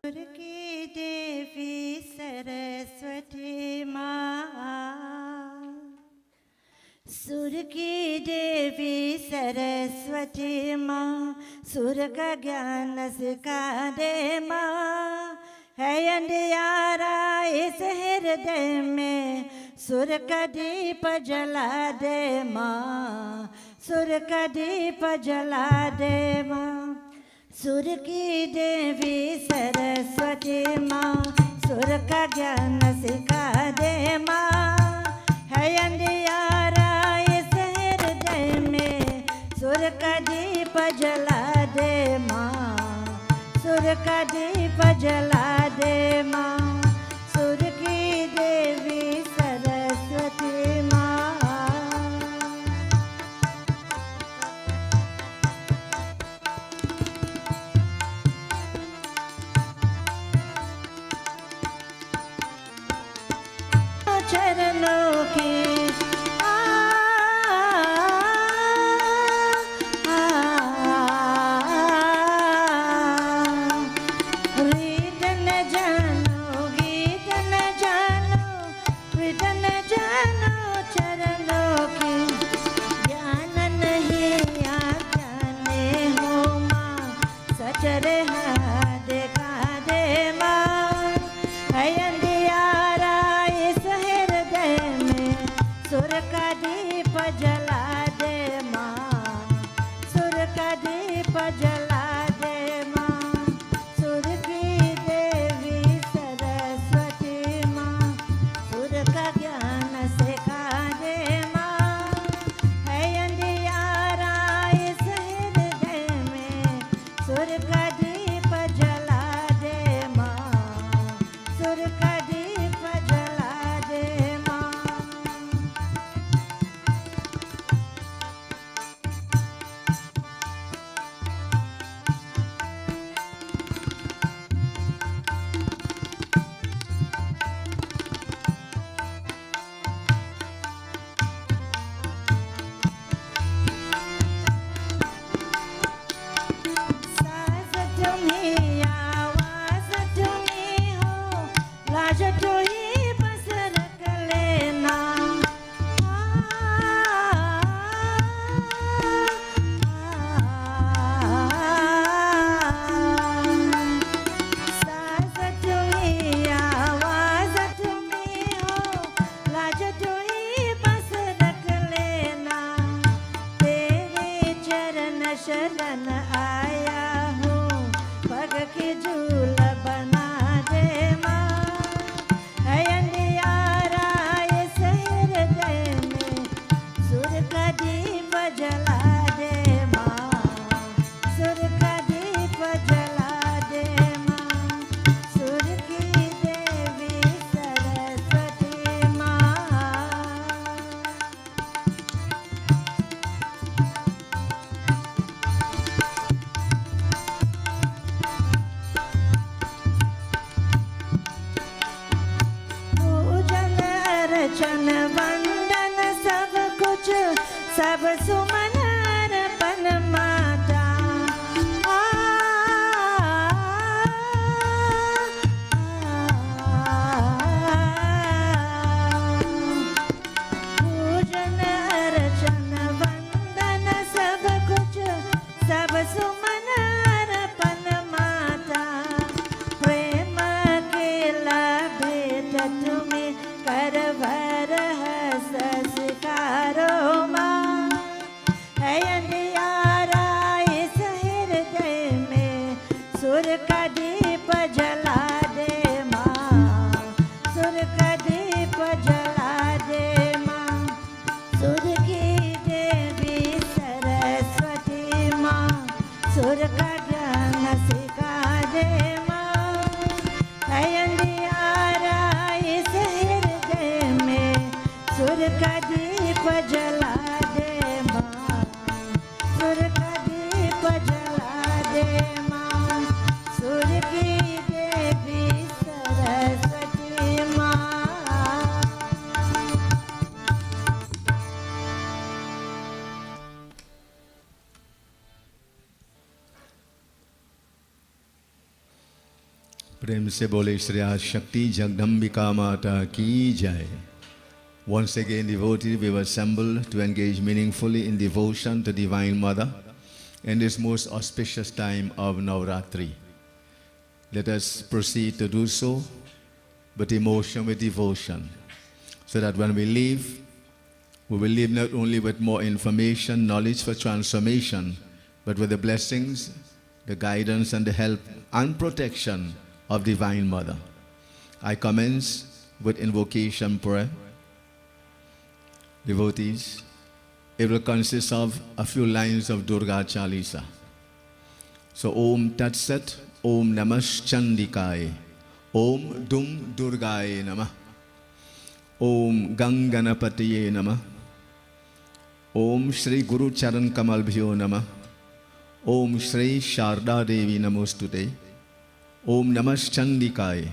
सुर की देवी सरस्वती माँ, सुर की देवी सरस्वती माँ, सुर का ज्ञान सिखा दे माँ। है अंधियारा इस हृदय में, सुर का दीप जला दे माँ, सुर का दीप जला दे माँ। सुर की देवी सरस्वती माँ, सुर का ज्ञान सिखा दे माँ। है अंधियारा इस हृदय में, सुर का दीप जला दे माँ, सुर का दीप जला दे माँ। सुर की देवी सरस्वती माँ, चरणों की रीत न जानो, गीत न जानो, रीत न जानो चरणों की। ज्ञान नहीं आज्ञाने हो माँ, सचरे हाथ दिखा दे माँ। है अंधियारा इस हृदय में, सुर का दीप जला दे माँ, सुर का दीप जला दे माँ। सुर की देवी सरस्वती माँ, सुर का ज्ञान सिखा दे माँ। है अंधियारा इस हृदय में, सुर का दीप जला दे माँ, सुर का दीप जला दे माँ। सास तुम्ही, आवाज तुम्ही हो, लाज तुम्ही बस रख लेना। सास तुम्ही, आवाज तुम्ही हो, लाज तुम्ही बस रख लेना। तेरे चरण शरण आया हूँ, पग की झूल बना दे माँ। है अंधियारा इस हृदय में, सुर का दीप जला दे माँ, सुर का दीप जला दे माँ। सुर की देवी सरस्वती माँ, पूजन अर्चन वंदन सब कुछ, सब सुमन अर्पण माता। पूजन अर्चन वंदन सब कुछ, सब सुमन अर्पण माता। प्रेम केला भेट तुम्हें, कर भर हस स्वीकारो माँ। है अंधियारा इस हृदय में, सुर का दीप जला दे माँ, सुर का दीप जला दे माँ। सुर की देवी सरस्वती माँ, सुर का ज्ञान सिखा दे माँ। है अंधियारा इस हृदय में, सुर का दीप जला दे माँ, सुर का दीप जला दे माँ। सुर की देवी सरस्वती माँ। प्रेम से बोले श्री आदिशक्ति जगदम्बिका माता की जय. Once again, devotees, we were assembled to engage meaningfully in devotion to Divine Mother in this most auspicious time of Navratri. Let us proceed to do so with emotion, with devotion, so that when we leave, we will leave not only with more information, knowledge for transformation, but with the blessings, the guidance and the help and protection of Divine Mother. I commence with invocation prayer. Devotees, it will consist of a few lines of Durga Chalisa. So, Om Tat Sat, Om Namash Chandikaya, Om Dum Durgaye Namah, Om Ganganapatiye Namah, Om Shri Guru Charan Kamal Bhyo Namah, Om Shri Sharda Devi Namostute, Om Namash Chandikaya,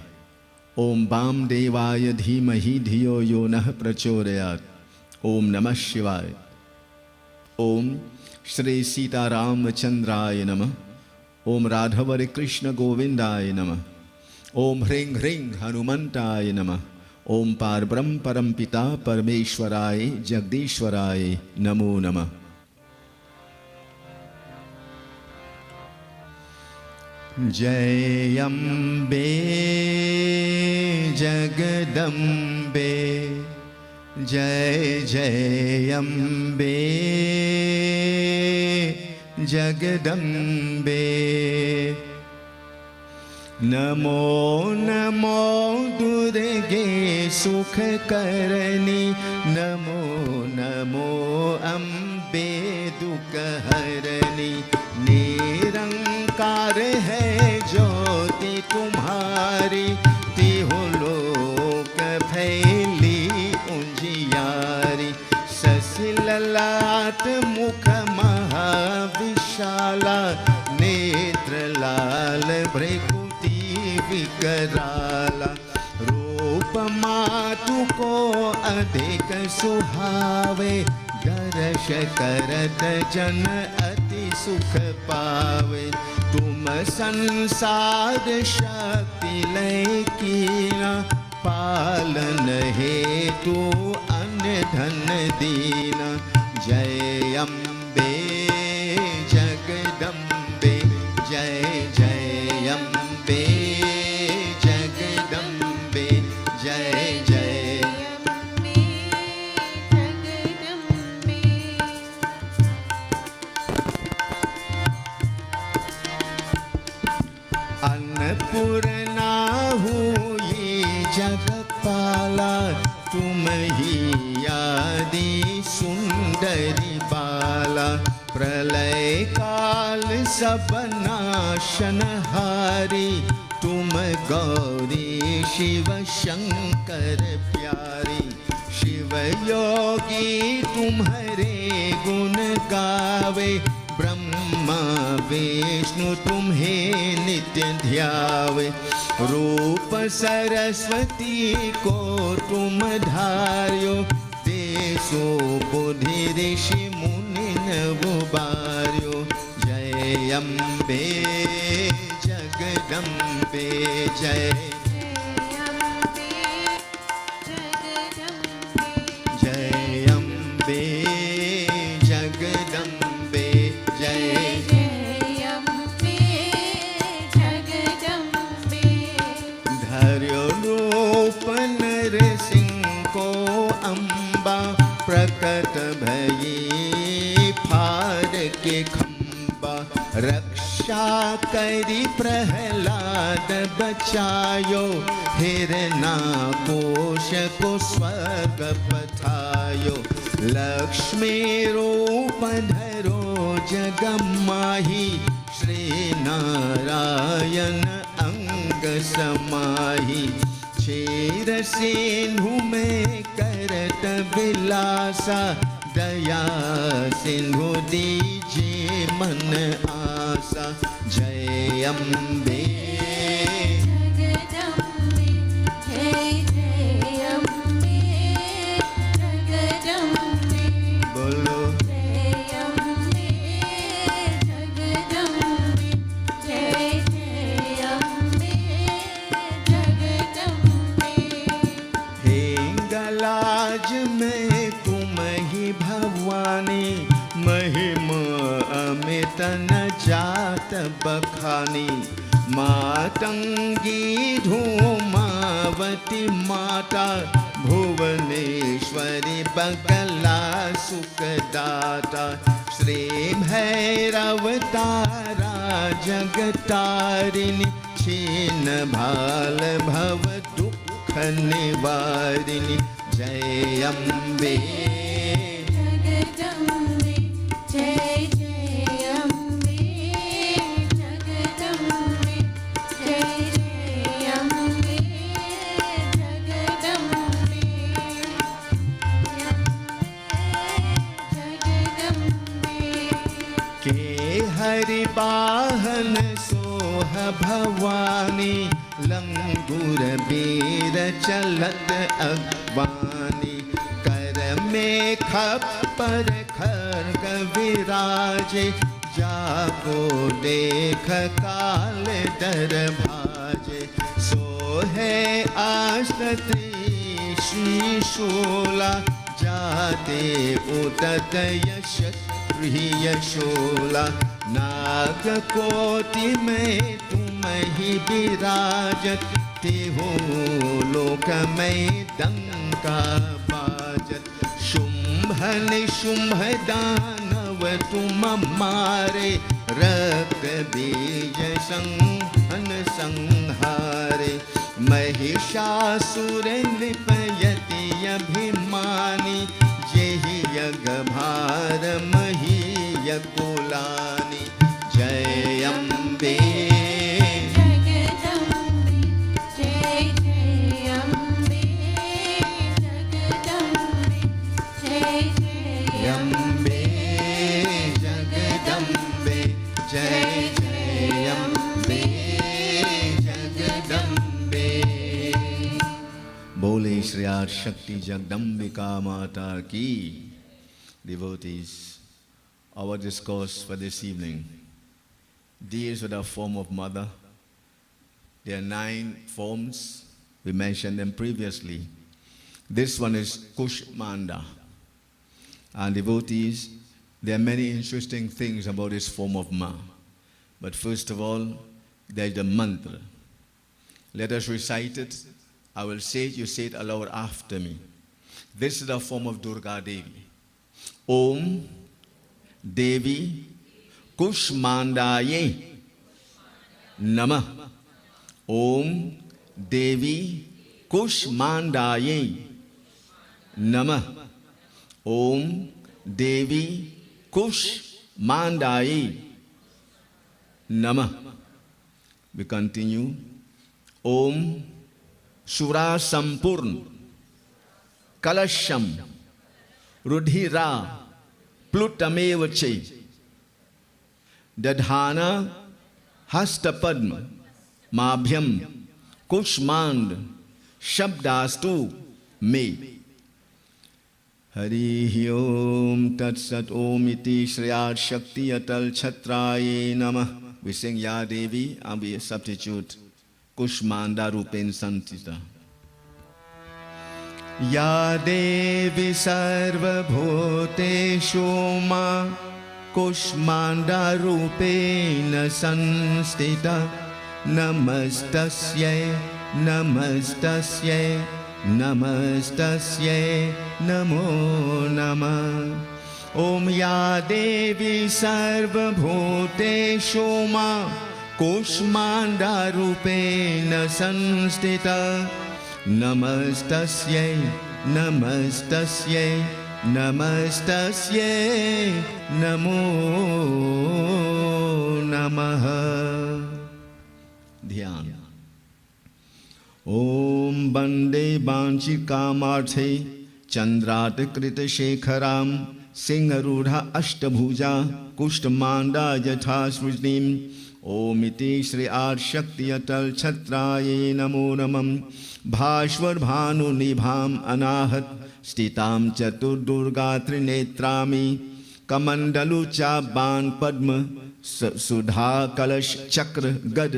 Om Bam Devaya Dhimahi Dhiyo Yonah Prachodayat, Om Namah Shivaya, Om Shri Sita Ramachandraya Namah, Om Radhavari Krishna Govindaya Namah, Om Hring Hring Hanumantaya Namah, Om Parbrahm Parampita Parameshwaraya Jagdishwaraya Namo Namah. Jai Ambe Jagadambe, Jai Jai Ambe Jagadambe, Namo Namo Durge Sukha Karani, Namo Namo Ambe Dukha Harani, निरंकार है ज्योति तुम्हारी, तिहु लोक फैली उजियारी, ससिललाट मुख महाविशाला, नेत्र लाल भ्रकुटी विकराला, रूप मातु को अधिक सुहावे, दर्श करत जन अति सुख पावे, तुम संसार शक्ति लय कीना, पालन हेतु अन्न धन दीना, जय अम्बे जगदम्बे, जय जय अम्बे जगदम्बे, जय जय अन्नपूर्णा हुई जगपाला, तुम ही आदि सुंदरी बाला, प्रलय काल सब नाशनहारी, तुम गौरी शिव शंकर प्यारी, शिव योगी तुम्हारे गुण गावे, ब्रह्मा विष्णु तुम्हें नित्य ध्यावे, रूप सरस्वती को तुम धार्यो, देसो बुद्धि ऋषि मुनि नव बार्यो, जय अम्बे जगदम्बे, जय जय अम्बे जगदम्बे, जय धर्यो रूप नरसिंह को अम्बा, प्रकट भई फार के खम्बा, रक्षा करी प्रहलाद बचायो, हिरणाकोश को स्वर्ग पठायो, लक्ष्मी रूप धरो जगमाही, श्री नारायण अंग समाही, क्षीर सिंधु में करत विलासा, दया सिंधु दीजिए मन आसा, जय अम्बे जगदम्बे, जय जय अम्बे जगदम्बे, बोलो जय अम्बे जगदम्बे, जय जय अम्बे राज में तुम ही भवानी, महिमा अमित न जात बखानी। मातंगी धूमावती माता, भुवनेश्वरी बगला सुखदाता। श्री भैरव तारा जगतारिणी, छीन भाल भव दुख निवारिणी। जय अम्बे जगदम्बे, जय जय अम्बे जगदम्बे, जय जय अम्बे जगदम्बे, जगदम्बे। के हरि बाहन सोह भवानी, लंगूर बीर चलत अगवानी। कर में खप्पर खड्ग विराजे, जाको देख काल डर भाजे। सोहे आश्रति शूला, जाते उदत यश यशोला। नाग कोटि में तुम ही विराजत, तिहु लोक में डंका बाजत। शुंभ निशुंभ दानव तुम मारे, रक्त बीज संहन संहारे। महिषासुर नृपयति अभिमानी, जेहि यज्ञ भार महीय कुलानी। जय अम्बे जगदम्बे, जय जय अम्बे जगदम्बे, जय जय अम्बे जगदम्बे, जय जय अम्बे जगदम्बे। बोले श्री आदि शक्ति जगदम्बिका माता की। Devotees, our discourse for this evening deals with a form of mother. There are 9 forms. We mentioned them previously. This one is Kushmaandaa. And devotees, there are many interesting things about this form of Ma. But first of all, there is the mantra. Let us recite it. I will say it, you say it aloud after me. This is the form of Durga Devi. Om Devi Kushmaandaye Namah. Om Devi Kushmaandaye Namah. Om Devi Kushmaandaye Namah. We continue. Om Shura Sampurn Kalasham Rudhira Plutamevache Dadhana Hastapadma Mabhyam Kushmand Shabdastu Me. Hari Om Tat Sat Om Iti Shriyat Shakti Atal Chhatraye Namah. We sing Ya Devi and we substitute Kushmaandaa Rupen Santita. Ya Devi Sarva Bhuteshu Ma Kushmaandaa Rupena Sanstita. Namastasye Namastasye Namastasye Namo Namah. Om Ya Devi Sarva Bhuteshu Ma Kushmaandaa Rupena Sanstita. Namastasye Namastasye Namastasye Namo Namah. Dhyan. Om Bande Banchi Kamarthe Chandrat Krita Shekharam Singharudha Ashtabhuja Kushmaandaa Yatha Srujnim. Om Iti Shri Adi Shakti Atal Chhatraye Namo Namam. Bhashvar Bhanu Nibham Anahat Stitam Chatur Durga Trinetrami. Kamandalu Chaban Padma Sudha Kalash Chakra Gad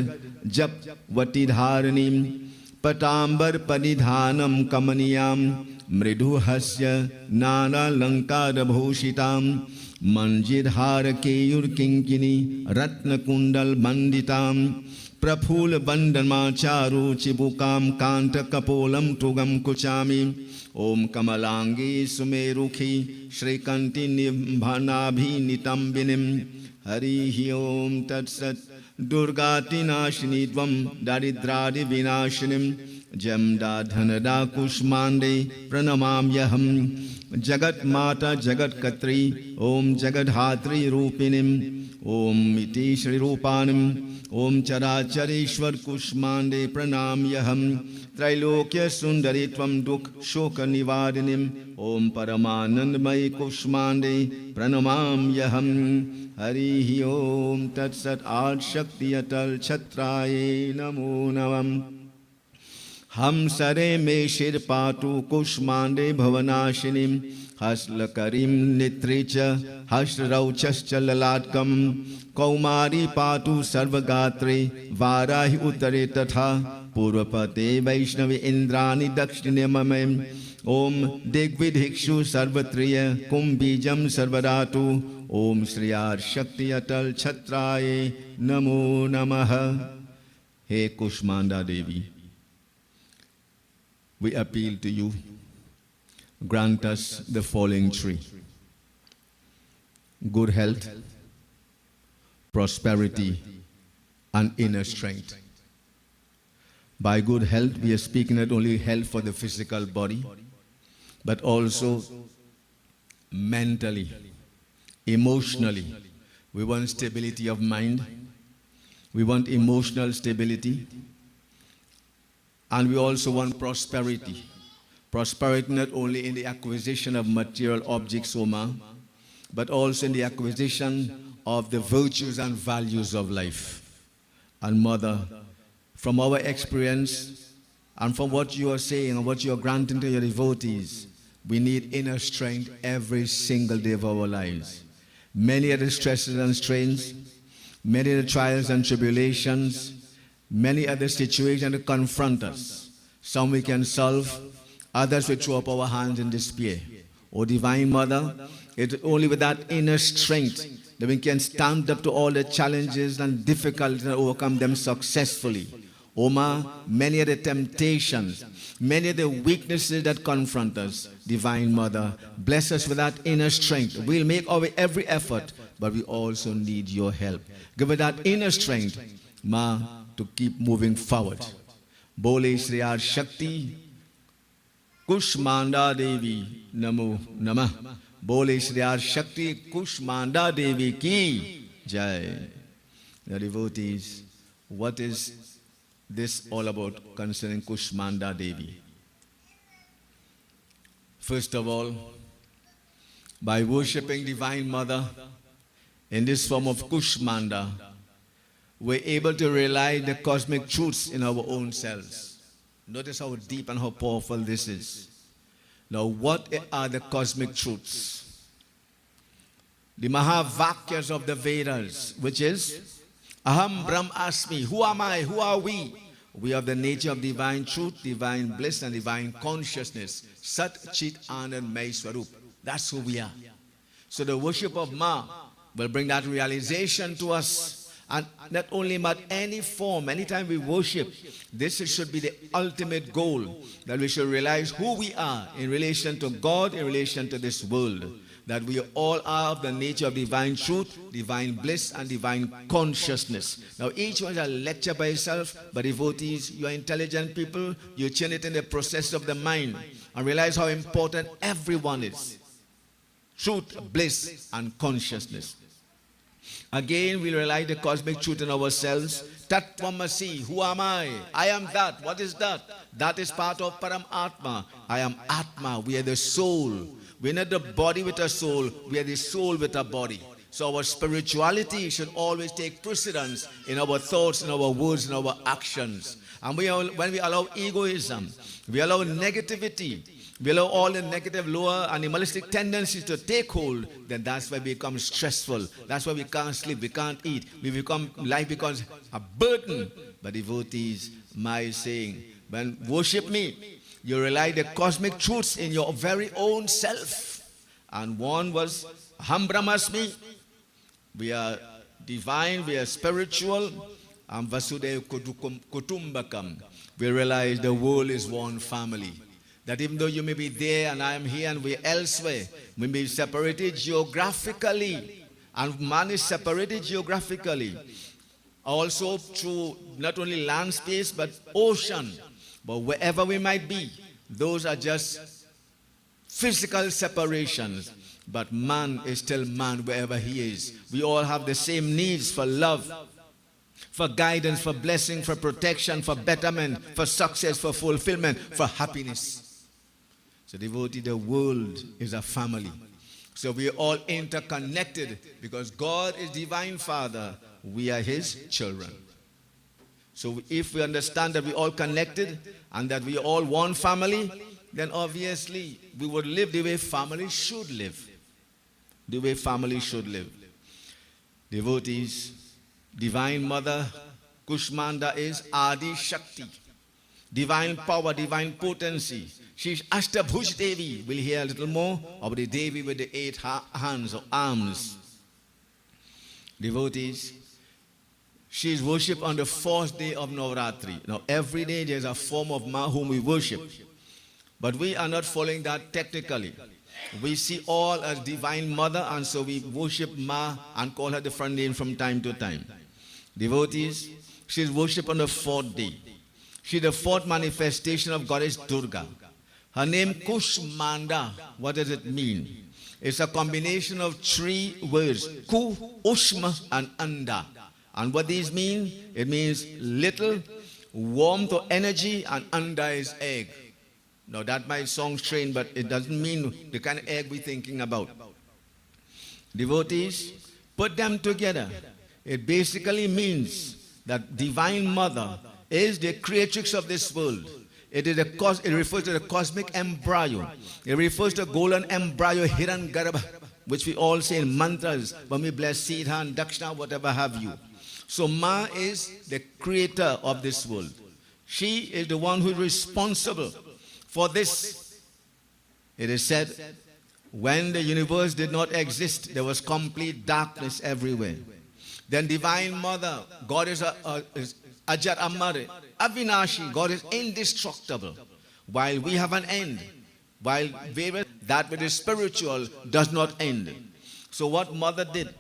Jap Vatidharanim. Patambar Padidhanam Kamaniyam mriduhasya nana lankara bhushitam manjidhara keyur kinkini ratna kundal banditam praful bandama charu chibukam kanta kapolam tugam kuchami Om Kamalangi Sumerukhi Shrikanti Nimbhanabhi Nitambinim Harihi Om Tatsat Durgati Nashinidvam Daridradi Vinashinim Jamda Dhanada Kushmande Pranamam Yaham Jagat Mata Jagat Katri Om Jagat Hatri Rupinim Om Iti Shri Rupanim Om Characharishwar Kushmande Pranam Yaham Trailokya Sundari Tvam Duk Shoka Nivadinim Om Paramanandmai Kushmande Pranamam Yaham Harihi Om Tatsat Ad Shakti Atal Chatraye Namo Navam Ham Sare Me Shir Patu Kushmande Bhavanashinim Haslakarim Nitricha Hashrauchascha Lalatkam Kaumari Patu Sarvagatre Varahi Uttare Tatha Purvapate Vaishnavi Indrani Dakshinamamem Om Digvidhikshu Sarvatriya Kumbijam Sarvaratu Om Shriyar Shakti Atal Chatraye Namo Namaha. Hey Kushmaandaa Devi, we appeal to you, grant us the following three: good health, prosperity, and inner strength. By good health, we are speaking not only health for the physical body, but also mentally, emotionally. We want stability of mind, we want emotional stability, and we also want prosperity. Prosperity not only in the acquisition of material objects, Oma, but also in the acquisition of the virtues and values of life. And Mother, from our experience and from what you are saying and what you are granting to your devotees, we need inner strength every single day of our lives. Many are the stresses and strains, many are the trials and tribulations, many are the situations that confront us. Some we can solve, others we throw up our hands in despair. O Divine Mother, it's only with that inner strength that we can stand up to all the challenges and difficulties and overcome them successfully. Oma, many are the temptations, many are the weaknesses that confront us. Divine Mother, bless us with that inner strength. We'll make our every effort, but we also need your help. Give us that inner strength, Ma, to keep moving forward. Bole Shriyar Shakti Kushmaandaa Devi Namo Namah. Bole Shriyar Shakti Kushmaandaa Devi Ki Jai. The devotees, what is this all about concerning Kushmaandaa Devi? First of all, by worshipping Divine Mother in this form of Kushmaandaa, we're able to realize the cosmic truths in our own selves. Notice how deep and how powerful this is. Now, what are the cosmic truths? The Mahavakyas of the Vedas, which is Aham Brahm Asmi. Who am I? Who are we? We have the nature of divine truth, divine bliss, and divine consciousness. Sat Chit Anand May Swarup. That's who we are. So the worship of Ma will bring that realization to us. And not only but any form, anytime we worship, this should be the ultimate goal, that we should realize who we are in relation to God, in relation to this world. That we all are of the nature of divine truth, divine bliss, and divine consciousness. Now each one is a lecture by itself, but devotees, you are intelligent people, you tune it in the process of the mind and realize how important everyone is. Truth, bliss, and consciousness. Again, we realize the cosmic truth in ourselves. Tattvamasi, who am I? I am that. What is that? That is part of Param Atma. I am Atma. We are the soul. We are not the body with a soul. We are the soul with a body. So our spirituality should always take precedence in our thoughts, in our words, in our actions. And when we allow egoism, we allow negativity, we allow all the negative, lower animalistic tendencies to take hold, then that's why we become stressful. That's why we can't sleep, we can't eat. Life becomes a burden. But devotees, my saying, when worship me, You realize the cosmic truths in your very own self. And one was Aham Brahmasmi. We are divine, we are spiritual. And Vasudeva Kutumbakam. We realize the world is one family. That even though you may be there and I am here and we're elsewhere, we may be separated geographically. And man is separated geographically. Also through not only land space but ocean. But wherever we might be, those are just physical separations. But man is still man wherever he is. We all have the same needs for love, for guidance, for blessing, for protection, for betterment, for success, for fulfillment, for happiness. So devotee, the world is a family. So we are all interconnected because God is Divine Father. We are His children. So if we understand that we are all connected and that we are all one family, then obviously we would live the way family should live. The way family should live. Devotees, Divine Mother Kushmaandaa is Adi Shakti. Divine power, divine potency. She is Ashtabhuj Devi. We'll hear a little more about the Devi with the 8 hands or arms. Devotees, she is worshipped on the 4th day of Navratri. Now every day there is a form of Ma whom we worship. But we are not following that technically. We see all as Divine Mother, and so we worship Ma and call her different names from time to time. Devotees, she is worshipped on the 4th day. She is the 4th manifestation of Goddess Durga. Her name Kushmaandaa, what does it mean? It's a combination of 3 words, Ku, Ushma and Anda. And what these mean? It means little, warmth or energy, and Anda is egg. Now that might sound strange, but it doesn't mean the kind of egg we're thinking about. Devotees, put them together. It basically means that Divine Mother is the creatrix of this world. It refers to the cosmic embryo. It refers to the golden embryo, Hiran Garbha, which we all say in mantras when we bless Siddha and Dakshina, whatever have you. So Ma is the creator of this world. She is the one who is responsible for this. It is said, when the universe did not exist, there was complete darkness everywhere. Then Divine Mother, God is Ajar Amare, Avinashi, God is indestructible. While we have an end, while that which is spiritual does not end. So what Mother did,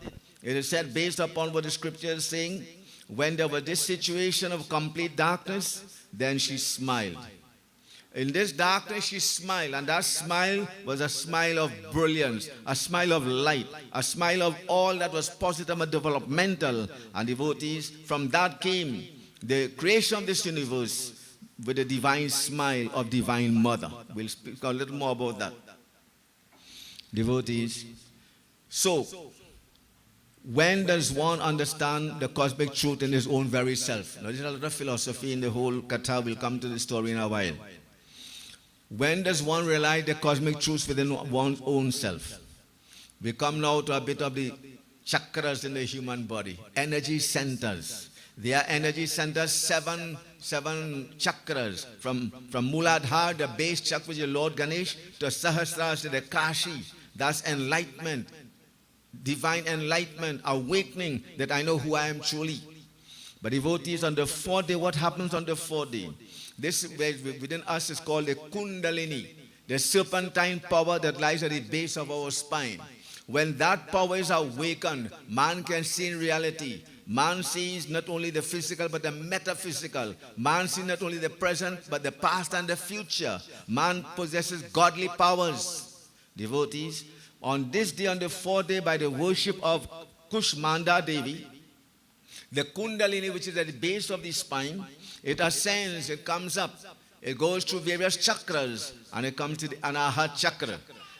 it is said based upon what the scripture is saying, when there was this situation of complete darkness, then she smiled. In this darkness she smiled, and that smile was a smile of brilliance, a smile of light, a smile of all that was positive and developmental. And devotees, from that came the creation of this universe with the divine smile of Divine Mother. We'll speak a little more about that. Devotees, so when does one understand the cosmic truth in his own very self? Now there's a lot of philosophy in the whole Katha. We'll come to the story in a while. When does one realize the cosmic truths within one's own self? We come now to a bit of the chakras in the human body, energy centers. There are energy centers, seven chakras, from Muladhara, the base chakra, which is Lord Ganesh, to Sahasrara, to the Kashi. That's enlightenment, divine enlightenment, awakening that I know who I am truly. But devotees, on the 4th day, what happens on the 4th day? This within us is called the Kundalini, the serpentine power that lies at the base of our spine. When that power is awakened, man can see in reality. Man sees not only the physical but the metaphysical. Man sees not only the present but the past and the future. Man possesses godly powers. Devotees, on this day, on the 4th day, by the worship of Kushmaandaa Devi, the Kundalini, which is at the base of the spine, it ascends, it comes up, it goes through various chakras, and it comes to the Anahat chakra.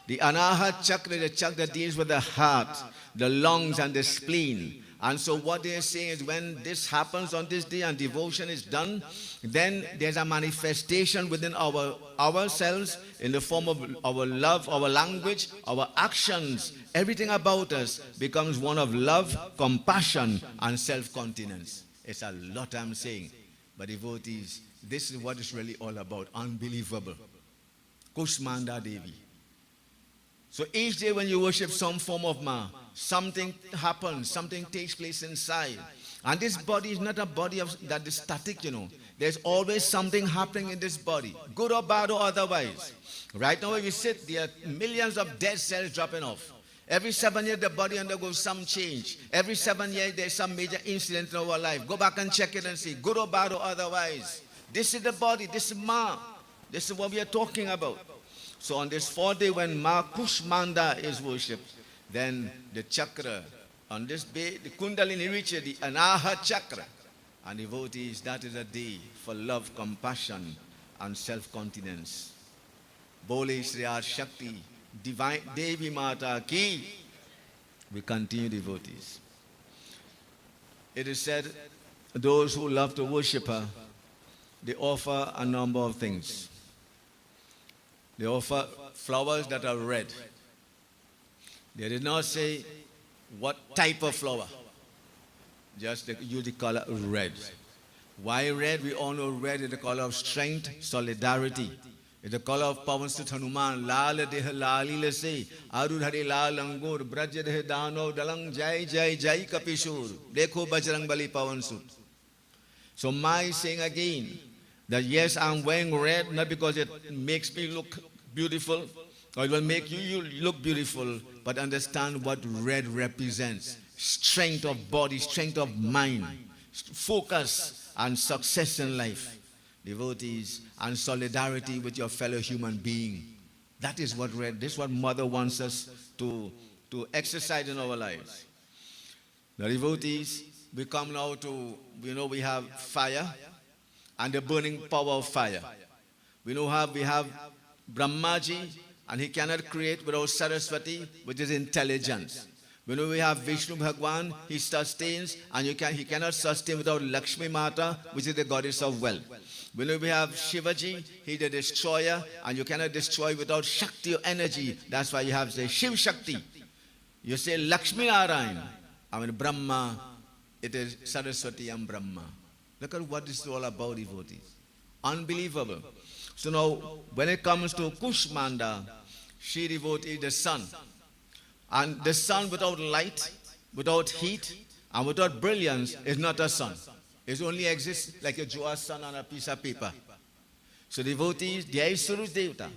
The Anahat chakra is the chakra that deals with the heart, the lungs, and the spleen. And so what they are saying is, when this happens on this day and devotion is done, then there's a manifestation within ourselves in the form of our love, our language, our actions. Everything about us becomes one of love, compassion, and self-continence. It's a lot I'm saying. But devotees, this is what it's really all about. Unbelievable. Kushmaandaa Devi. So each day when you worship some form of Ma, something happens, something takes place inside. And this body is not a body that is static, you know. There's always something happening in this body, good or bad or otherwise. Right now when we sit, there are millions of dead cells dropping off. Every 7 years, the body undergoes some change. Every 7 years, there's some major incident in our life. Go back and check it and see, good or bad or otherwise. This is the body, this is Ma. This is what we are talking about. So on this 4th day when Ma Kushmaandaa is worshipped, then the chakra, on this day, the Kundalini reaches the Anaha chakra. And devotees, that is a day for love, compassion, and self-continence. Bole Shri Shakti, Divine Devi Mata Ki. We continue, devotees. It is said, those who love to worship her, they offer a number of things. They offer flowers that are red. They did not say what type of flower. Just use the color red. Why red? We all know red is the color of strength, solidarity. It's the color of Pavan Sut Hanuman. Lal deh lali lase. Arud hari lal angur. Braj deh dano dalang jai jai jai kapishur. Dekho Bajrang Bali Pavan Sut. So Ma is saying again that yes, I'm wearing red not because it makes me look beautiful or it will make you look beautiful, but understand what red represents. Strength of body, strength of mind, focus and success in life. Devotees and solidarity with your fellow human being. That is what red, this is what Mother wants us to exercise in our lives. The devotees, we come now to, we have fire and the burning power of fire. We have Brahmaji, and he cannot create without Saraswati, which is intelligence. We have Vishnu Bhagwan, he sustains, and he cannot sustain without Lakshmi Mata, which is the goddess of wealth. We have Shivaji, he's the destroyer, and you cannot destroy without Shakti or energy. That's why you have the Shiv Shakti. You say Lakshmi Narayan, Brahma, it is Saraswati and Brahma. Look at what this is all about, devotees. Unbelievable. So now, when it comes to Kushmaandaa, she devotees the sun. And the sun without light, without heat, and without brilliance is not a sun. It only exists like a Joa sun on a piece of paper. So devotees, there is Suraj Devta.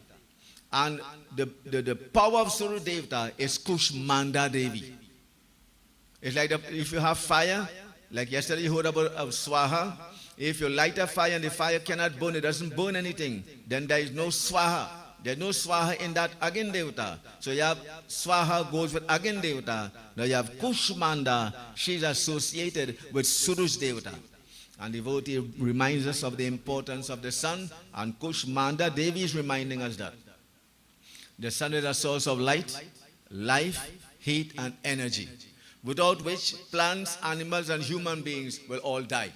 And the power of Suraj Devta is Kushmaandaa Devi. It's like if you have fire, like yesterday you heard about Swaha. If you light a fire and the fire cannot burn, it doesn't burn anything, then there is no Swaha. There's no Swaha in that Agin Devta. So you have Swaha goes with Agin Devta. Now you have Kushmaandaa, she's associated with Suraj Devta. And devotee reminds us of the importance of the sun, and Kushmaandaa Devi is reminding us that. The sun is a source of light, life, heat and energy, without which plants, animals and human beings will all die.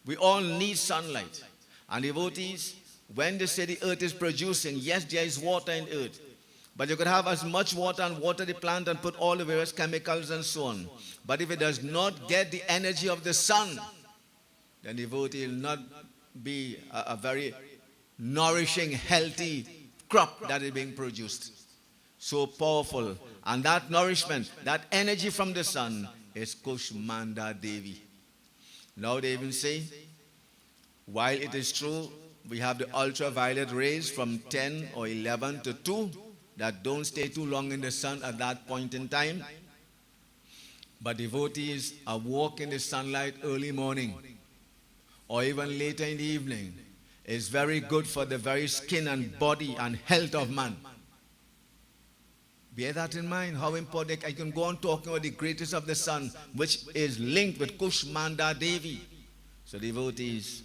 We all need sunlight. And devotees, when they say the earth is producing, yes, there is water in earth. But you could have as much water and water the plant and put all the various chemicals and so on. But if it does not get the energy of the sun, then devotee will not be a very nourishing, healthy crop that is being produced. So powerful. And that nourishment, that energy from the sun is Kushmaandaa Devi. Now they even say, while it is true, we have the ultraviolet rays from 10 or 11 to 2 that don't stay too long in the sun at that point in time. But devotees are walking the sunlight early morning or even later in the evening. It's very good for the very skin and body and health of man. Bear that in mind, how important. I can go on talking about the greatest of the sun, which is linked with Kushmaandaa Devi. So devotees,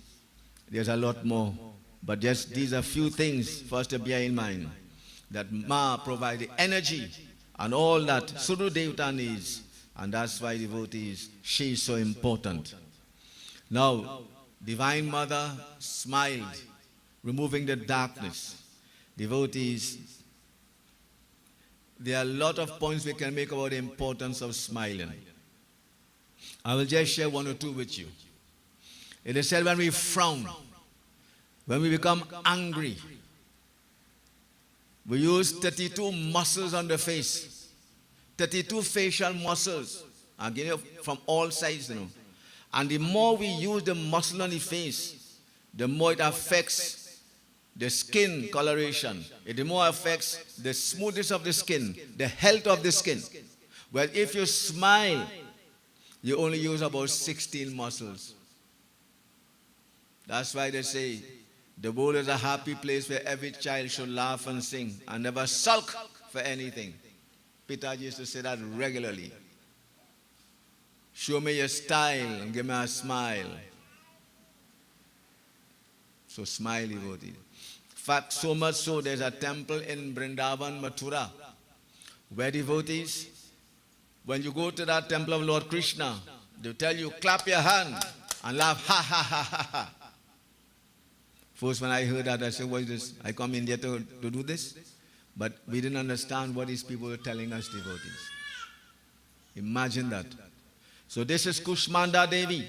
there's a lot more. But just these are few things for us to bear in mind. That Ma provides the energy and all that Surya Devta needs. And that's why devotees, she is so important. Now, Divine Mother smiled, removing the darkness. Devotees, there are a lot of points we can make about the importance of smiling. I will just share one or two with you. It is said when we frown, when we become angry, We use 32 muscles on the face, 32 facial muscles, again from all sides, And the more we use the muscle on the face, the more it affects the skin coloration. The more affects the smoothness of the skin, the health of the skin. Well, if you smile, you only use about 16 muscles. That's why they say the world is a happy place where every child should laugh and sing and never sulk for anything. Peter used to say that regularly. Show me your style and give me a smile. So smile, devotees. In fact, so much so, there's a temple in Vrindavan, Mathura, where devotees, when you go to that temple of Lord Krishna, they tell you, clap your hand and laugh, ha, ha, ha, ha, ha. First, when I heard that, I said, what is this? I come in here to do this? But we didn't understand what these people were telling us, devotees. Imagine that. So this is Kushmaandaa Devi.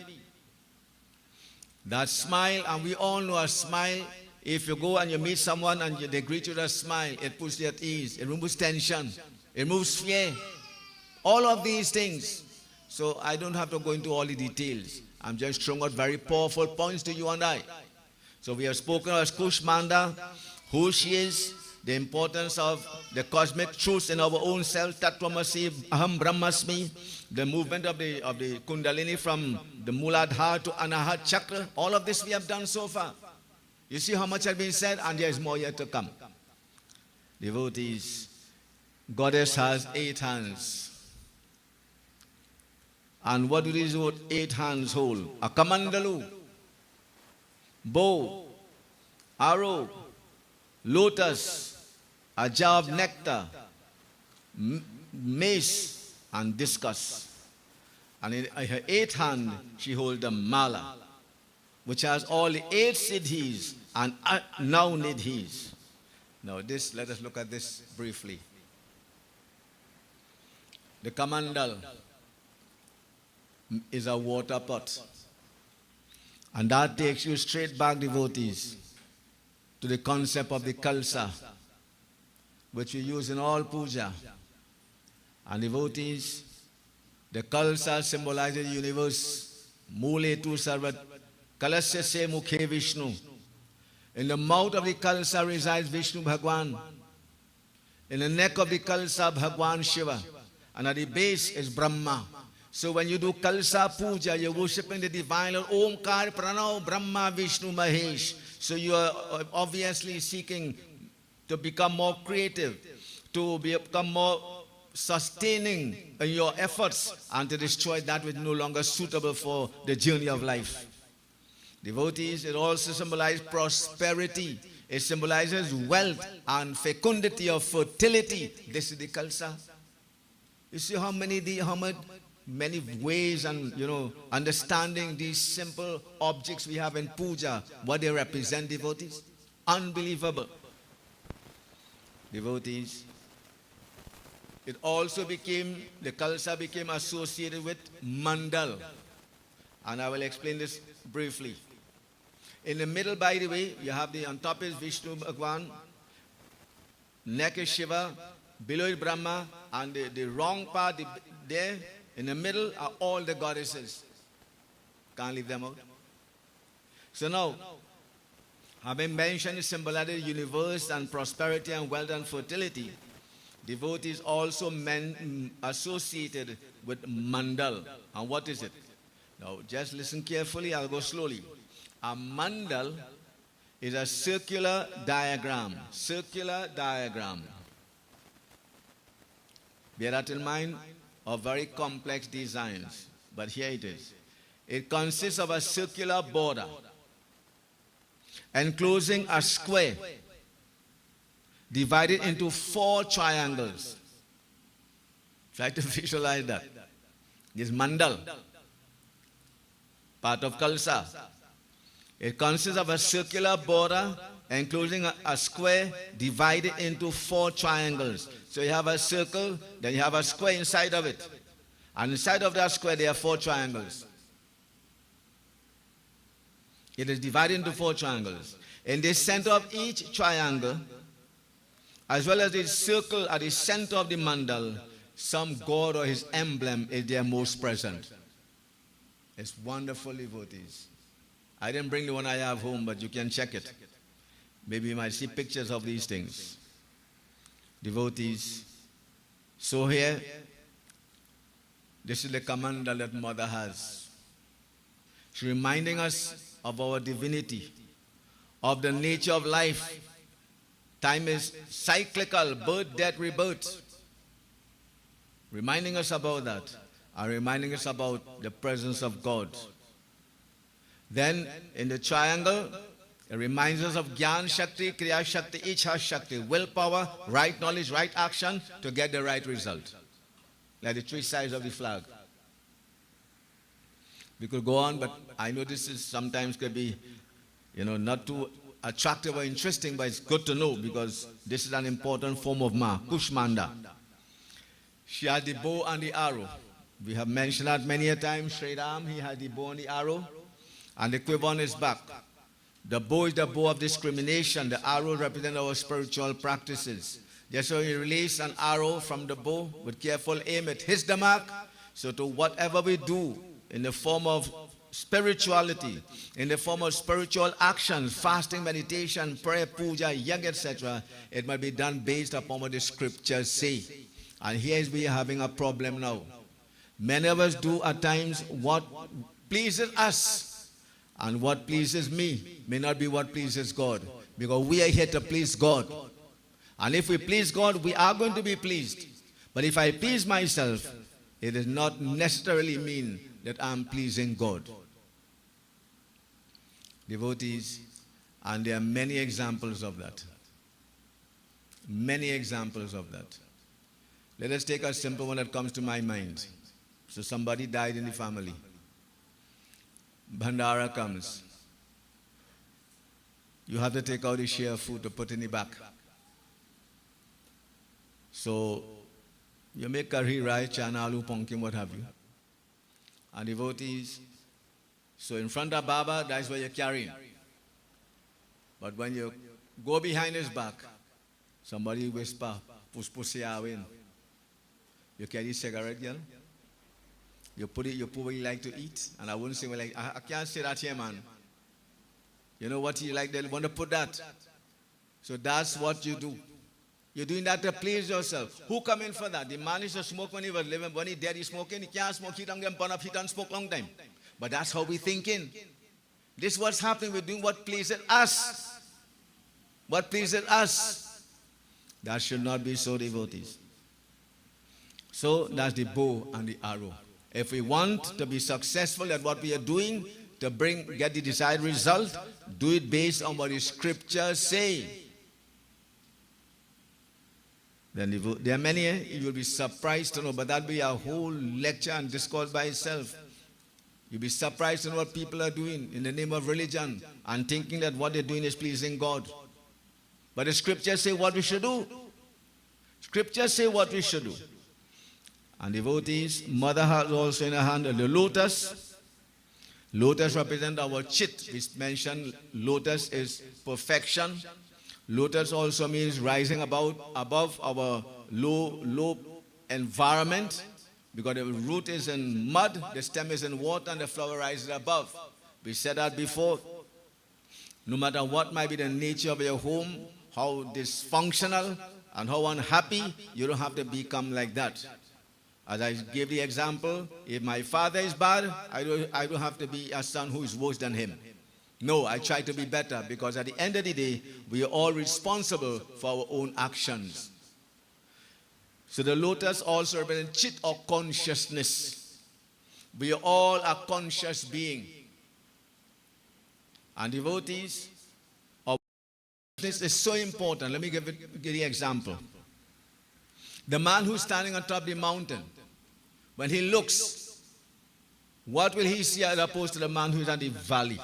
That smile, and we all know a smile. If you go and you meet someone and they greet you with a smile, it puts you at ease. It removes tension. It removes fear. All of these things. So I don't have to go into all the details. I'm just throwing out very powerful points to you and I. So we have spoken of Kushmaandaa, who she is, the importance of the cosmic truths in our own self, Tattvamasi, Aham Brahmasmi, the movement of the Kundalini from the Muladhara to Anahat Chakra. All of this we have done so far. You see how much has been said, and there is more yet to come. Devotees, Goddess has 8 hands. And what do these 8 hands hold? A kamandalu, bow, arrow, lotus, a jar of nectar, mace, and discus. And in her 8th hand, she holds the mala, which has all the 8 siddhis and 9 nidhis. Now let us look at this briefly. The kamandal is a water pot. And that takes you straight back, devotees, to the concept of the kalsa, which we use in all puja. And devotees, the kalsa symbolizes the universe. Mule tu sarvat kalasya se mukhe Vishnu. In the mouth of the kalsa resides Vishnu Bhagwan. In the neck of the kalsa, Bhagwan Shiva. And at the base is Brahma. So when you do Kalsa Puja, you're worshipping the divine Lord, Omkar Pranav Brahma Vishnu Mahesh. So you are obviously seeking to become more creative, to become more sustaining in your efforts, and to destroy that which is no longer suitable for the journey of life. Devotees, it also symbolizes prosperity. It symbolizes wealth and fecundity of fertility. This is the Kalsa. You see how many ways and, understanding these simple objects we have in puja, what they represent, devotees. Unbelievable. Devotees, it also the Kalsa became associated with mandal. And I will explain this briefly. In the middle, by the way, you have on top is Vishnu Bhagwan, neck is Shiva, below is Brahma, and the wrong part there, in the middle are all the goddesses. Can't leave them out. So now, having mentioned the symbolizing the universe and prosperity and wealth and fertility, devotees also associated with mandal. And what is it? Now, just listen carefully, I'll go slowly. A mandal is a circular diagram. Circular diagram. Bear that in mind, of very complex designs. But here it is. It consists of a circular border enclosing a square divided into 4 triangles. Try to visualize that. This mandal, part of Kalsa. It consists of a circular border enclosing a square divided into 4 triangles. So you have a circle, then you have a square inside of it. And inside of that square, there are 4 triangles. It is divided into 4 triangles. In the center of each triangle, as well as the circle at the center of the mandal, some god or his emblem is there most present. It's wonderful, devotees. I didn't bring the one I have home, but you can check it. Maybe you might see pictures of these things. Devotees. So here, this is the commander that Mother has. She's reminding us of our divinity, of the nature of life. Time is cyclical, birth, death, rebirth. Reminding us about that, and reminding us about the presence of God. Then, in the triangle, it reminds us of Gyan Shakti, Kriya Shakti, Ichha Shakti, willpower, right knowledge, right action to get the right result. Like the three sides of the flag. We could go on, but I know this is sometimes could be, not too attractive or interesting, but it's good to know because this is an important form of Ma, Kushmaandaa. She has the bow and the arrow. We have mentioned that many a time. Sri Ram, he had the bow and the arrow, and the quiver on his back. The bow is the bow of discrimination. The arrow represents our spiritual practices. Just so you release an arrow from the bow with careful aim, it hits the mark. So to whatever we do in the form of spirituality, in the form of spiritual actions, fasting, meditation, prayer, puja, yajna, etc., it might be done based upon what the scriptures say. And here we are having a problem now. Many of us do at times what pleases us, and what pleases me may not be what pleases God, because we are here to please God. And if we please God, we are going to be pleased. But if I please myself, it does not necessarily mean that I'm pleasing God. Devotees, and there are many examples of that. Many examples of that. Let us take a simple one that comes to my mind. So somebody died in the family. Bhandara comes. You have to take out the share of food to put in the back. So you make curry, rice, chana, aloo, pumpkin, what have you. And devotees, so in front of Baba, that's what you're carrying. But when you go behind his back, somebody whisper, pussy awin. You carry cigarette, girl. You put what you like to eat. And I wouldn't say, well, I can't say that here, man. You know what you like, they want to put that. So that's what you do. You're doing that to please yourself. Who come in for that? The man is to smoke when he was living. When he dead, he's smoking. He can't smoke. He don't get burn up. He don't smoke long time. But that's how we're thinking. This is what's happening. We're doing what pleases us. What pleases us. That should not be so, devotees. So that's the bow and the arrow. If we want to be successful at what we are doing, to get the desired result, do it based on what the scriptures say. Then there are many, you will be surprised to know, but that will be a whole lecture and discourse by itself. You'll be surprised to know what people are doing in the name of religion and thinking that what they're doing is pleasing God. But the scriptures say what we should do. Scriptures say what we should do. And devotees, Mother has also in her hand the lotus. Lotus represents our chit. We mentioned lotus is perfection. Lotus also means rising above our low environment, because the root is in mud, the stem is in water, and the flower rises above. We said that before. No matter what might be the nature of your home, how dysfunctional and how unhappy, you don't have to become like that. As I gave the example, if my father is bad, I don't have to be a son who is worse than him. No, I try to be better, because at the end of the day, we are all responsible for our own actions. So the lotus also represents chit or consciousness. We are all a conscious being. And devotees, our consciousness is so important. Let me give the example. The man who's standing on top of the mountain, when he looks, what will he see as opposed to the man who's in the valley?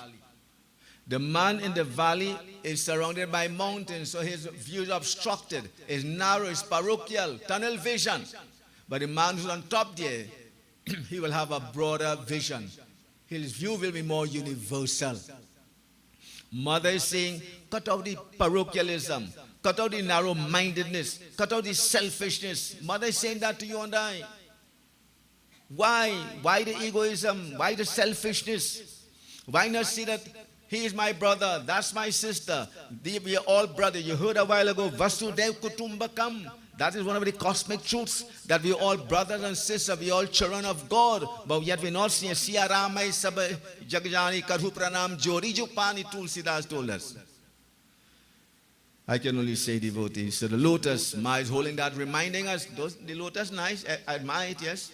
The man in the valley is surrounded by mountains, so his view is obstructed, is narrow, is parochial, tunnel vision. But the man who's on top there, he will have a broader vision. His view will be more universal. Mother is saying, cut out the parochialism, Cut out the narrow-mindedness. Cut out the selfishness. Mother is saying that to you and I. Why? Why the egoism? Why the selfishness? Why not see that he is my brother, that's my sister, we are all brothers. You heard a while ago, Vasudev Kutumbakam. That is one of the cosmic truths, that we are all brothers and sisters, we are all children of God. But yet we are not seeing Siya Ramai Sabha Jagjani Karhu Pranam Jori Jupani Tulsidas told us. I can only say devotees. So the lotus, Ma is holding that, reminding us, the lotus nice, I admire it, yes.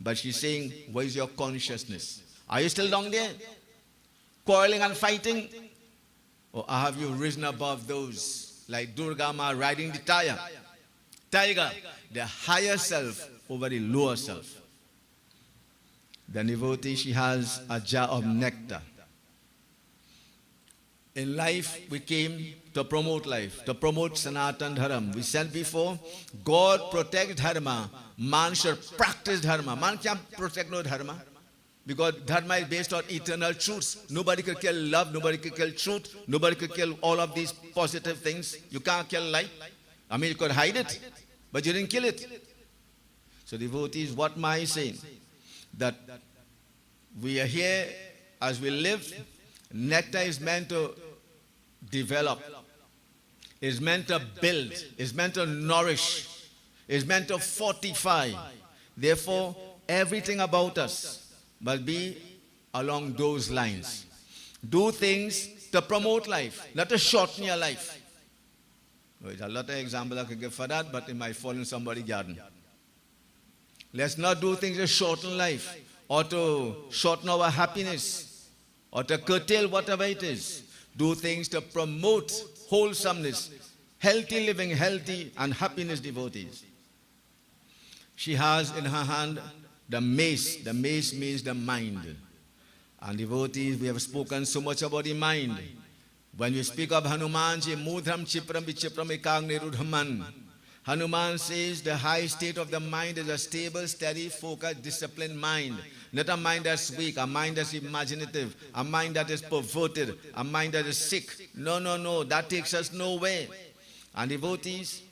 But she's saying, where is your consciousness? Are you still down there? Quarreling and fighting? Or have you risen above those? Like Durga Ma riding the tiger, the higher self over the lower self. The devotee, she has a jar of nectar. In life, we came to promote life, to promote Sanatan Dharma. We said before, God protects Dharma. Man should practice Dharma. Man can't protect no Dharma. Because Dharma is based on eternal truths. Nobody could kill love, nobody could kill truth, nobody could kill all of these positive things. You can't kill life. I mean, you could hide it, but you didn't kill it. So devotees, what Ma is saying? That we are here as we live. Nectar is meant to develop, is meant to build, is meant to nourish, is meant to fortify. Therefore, everything about us must be along those lines. Do things to promote life, not to shorten your life. There's a lot of examples I could give for that, but it might fall in somebody's garden. Let's not do things to shorten life, or to shorten our happiness, or to curtail whatever it is. Do things to promote wholesomeness, healthy living, healthy and happiness, devotees. She has in her hand the mace. The mace means the mind. And devotees, we have spoken so much about the mind. When we speak of Hanumanji, Mudram Chipram Vichipram Ekang Nirudhaman. Hanuman says the high state of the mind is a stable, steady, focused, disciplined mind. Not a mind that's weak, a mind that's imaginative, a mind that is perverted, a mind that is sick. No, no, no, that takes us nowhere. And devotees,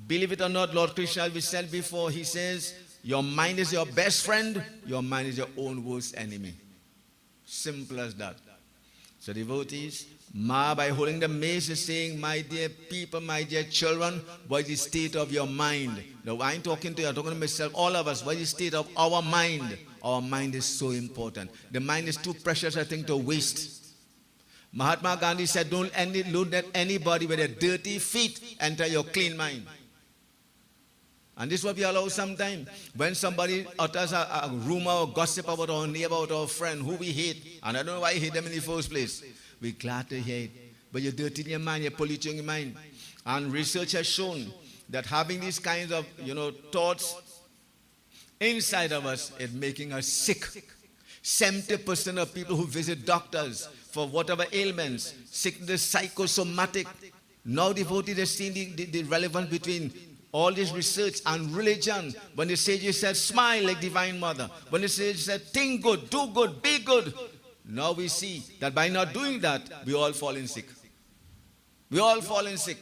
believe it or not, Lord Krishna, we said before, he says, your mind is your best friend, your mind is your own worst enemy. Simple as that. So devotees, Ma, by holding the mace, is saying, my dear people, my dear children, what is the state of your mind? Now, I ain't talking to you, I'm talking to myself, all of us. What is the state of our mind? Our mind is so important. The mind is too precious, I think, to waste. Mahatma Gandhi said, don't let anybody with a dirty feet enter your clean mind. And this is what we allow sometimes. When somebody utters a rumor or gossip about our neighbor, about our friend, who we hate, and I don't know why you hate them in the first place. We're glad to hear it. But you're dirtying your mind, you're polluting your mind. And research has shown that having these kinds of, thoughts inside of us is making us sick. 70% of people who visit doctors for whatever ailments, sickness, psychosomatic. Now devotees have seen the relevance between all this research and religion. When the sages said, smile like Divine Mother. When the sages said, think good, do good, be good. Now we see that by not doing that, we all falling sick. We all falling sick.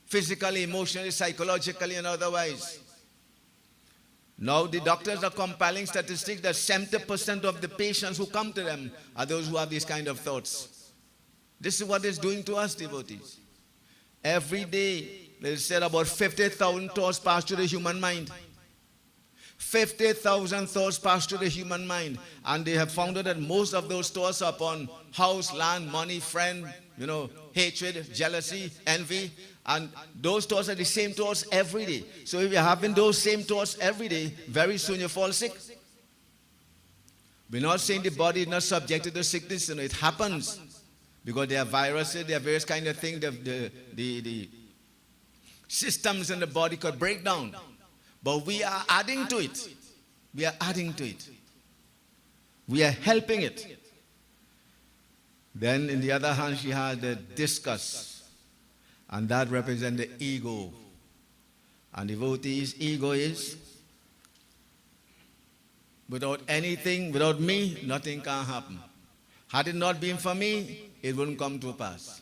Physically, emotionally, psychologically, and otherwise. Now the doctors are compiling statistics that 70% of the patients who come to them are those who have these kind of thoughts. This is what it's doing to us, devotees. Every day, they said about 50,000 thoughts pass through the human mind. 50,000 thoughts pass through the human mind. And they have found out that most of those thoughts are upon house, land, money, friend, hatred, jealousy, envy. And those thoughts are the same thoughts every day. So if you're having those same thoughts every day, very soon you fall sick. We're not saying the body is not subjected to sickness. It happens. Because there are viruses, there are various kind of things. The systems in the body could break down. But we are adding to it. We are adding to it. We are helping it. Then, in the other hand, she had the discus. And that represents the ego. And devotees' ego is, without anything, without me, nothing can happen. Had it not been for me, it wouldn't come to pass.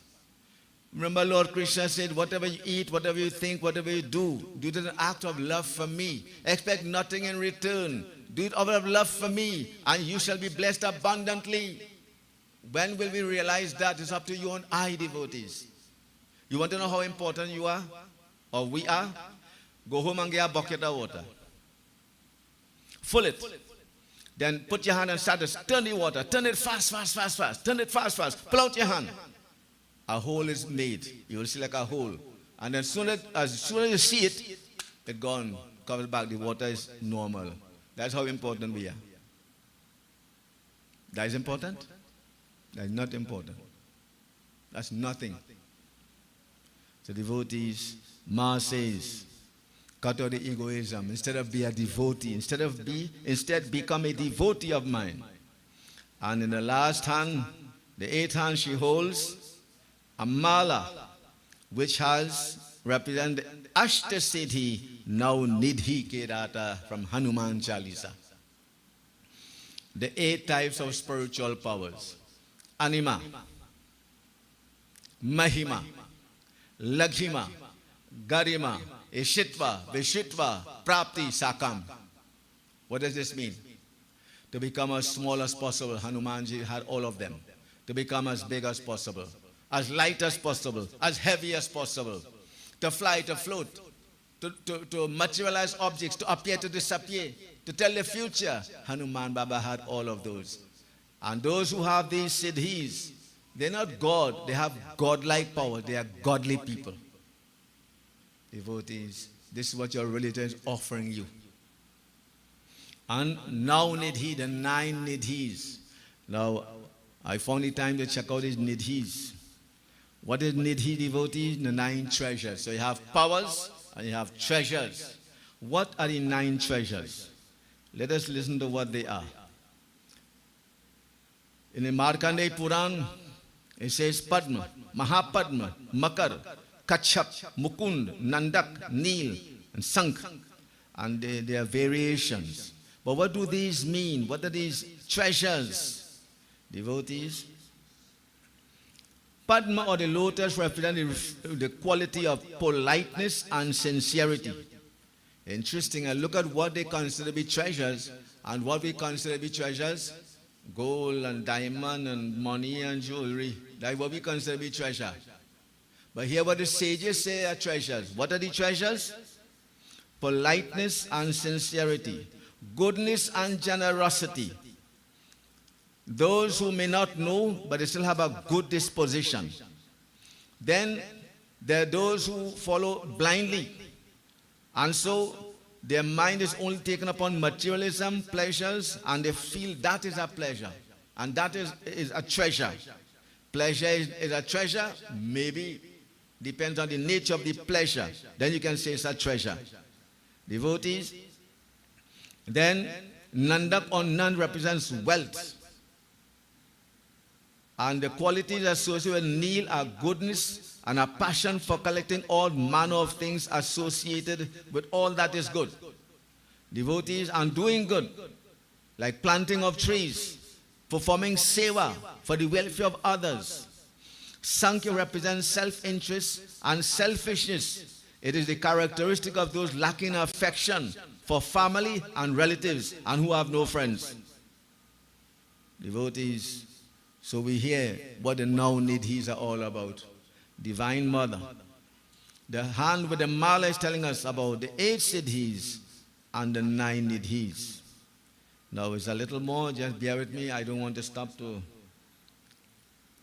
Remember, Lord Krishna said, whatever you eat, whatever you think, whatever you do it as an act of love for me. Expect nothing in return. Do it out of love for me, and you shall be blessed abundantly. When will we realize that? It's up to you and I, devotees. You want to know how important you are, or we are? Go home and get a bucket of water. Fill it. Then put your hand and start to turn the water. Turn it fast, fast, fast, fast. Turn it fast, fast. Pull out your hand. A hole is made. You will see like a hole. And then as soon as you see it, it's gone. Comes back. The water is normal. That's how important we are. That is important? That is not important. That's nothing. So devotees, Ma says, cut out the egoism. Instead of be a devotee, instead become a devotee of mine. And in the last hand, the eighth hand she holds, a mala, which has represented Ashtasiddhi, now Nidhi Kedata from Hanuman Chalisa. The 8 types of spiritual powers. Anima, Mahima, Laghima, Garima, Ishitva, Vishitva, Prapti, Sakam. What does this mean? To become as small as possible. Hanumanji had all of them. To become as big as possible, as light as possible, as heavy as possible. To fly, to float, to materialize objects, to appear, to disappear, to tell the future. Hanuman Baba had all of those. And those who have these siddhis, they're not God, they have godlike power, they are godly people. Devotees, this is what your religion is offering you. And now nidhi, the 9 nidhis. Now, I found the time to check out these nidhis. What is nidhi, devotees? The 9 treasures. So you have powers and you have treasures. What are the 9 treasures? Let us listen to what they are. In the Markandeya Puran, it says Padma, Mahapadma, Makar, Kachap, Mukund, Nandak, Neel, and Sank. And there are variations. But what do these mean? What are these treasures? Devotees? Padma or the lotus represents the quality of politeness and sincerity. Interesting. And look at what they consider to be treasures and what we consider to be treasures. Gold and diamond and money and jewelry. That's what we consider to be treasure. But here what the sages say are treasures. What are the treasures? Politeness and sincerity. Goodness and generosity. Those who may not know, but they still have a good disposition. Then there are those who follow blindly. And so their mind is only taken upon materialism, pleasures, and they feel that is a pleasure. And that is a treasure. Pleasure is a treasure, maybe. Depends on the nature of the pleasure. Then you can say it's a treasure. Devotees. Then Nandak or Nand represents wealth. And the qualities associated with Neel are goodness and a passion for collecting all manner of things associated with all that is good. Devotees and doing good, like planting of trees, performing seva for the welfare of others. Sankhya represents self-interest and selfishness. It is the characteristic of those lacking affection for family and relatives and who have no friends. Devotees, so we hear what the now nidhis are all about. Divine Mother. The hand with the mala is telling us about the 8 siddhis and the 9 nidhis. Now it's a little more, just bear with me. I don't want to stop to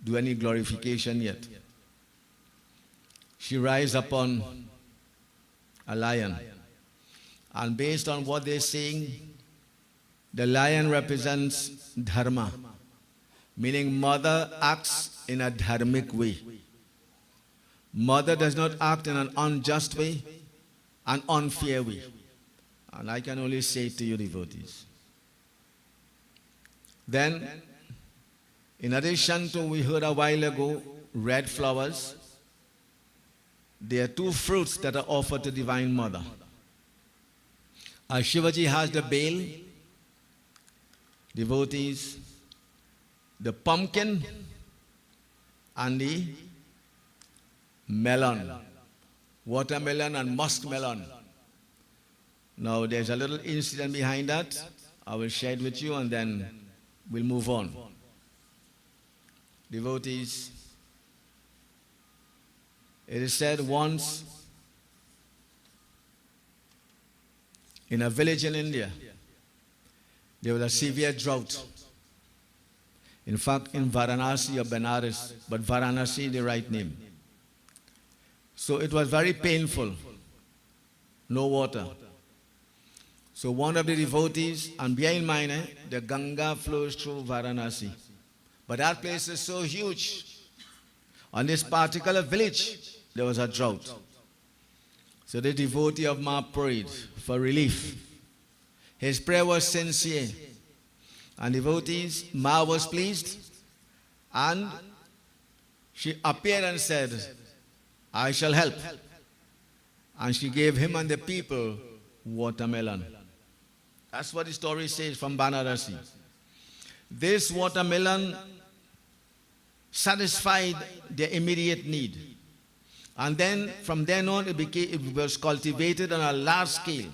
do any glorification yet. She rides upon a lion. And based on what they're saying, the lion represents dharma, meaning mother acts in a dharmic way. Mother does not act in an unjust way, an unfair way. And I can only say to you, devotees. Then, in addition to, we heard a while ago, red flowers, there are 2 fruits that are offered to Divine Mother. As Shivaji has the bale, devotees, the pumpkin and the melon, watermelon and muskmelon. Now there's a little incident behind that. I will share it with you and then we'll move on. Devotees, it is said once in a village in India, there was a severe drought. In fact, in Varanasi or Benares, but Varanasi is the right name. So it was very painful. No water. So one of the devotees, and bear in mind, the Ganga flows through Varanasi. But that place is so huge. On this particular village, there was a drought. So the devotee of Ma prayed for relief. His prayer was sincere. And devotees, Ma was pleased. And she appeared and said, I shall help. And she gave him and the people watermelon. That's what the story says from Banarasi. This watermelon satisfied their immediate need. And then from then on it was cultivated on a large scale.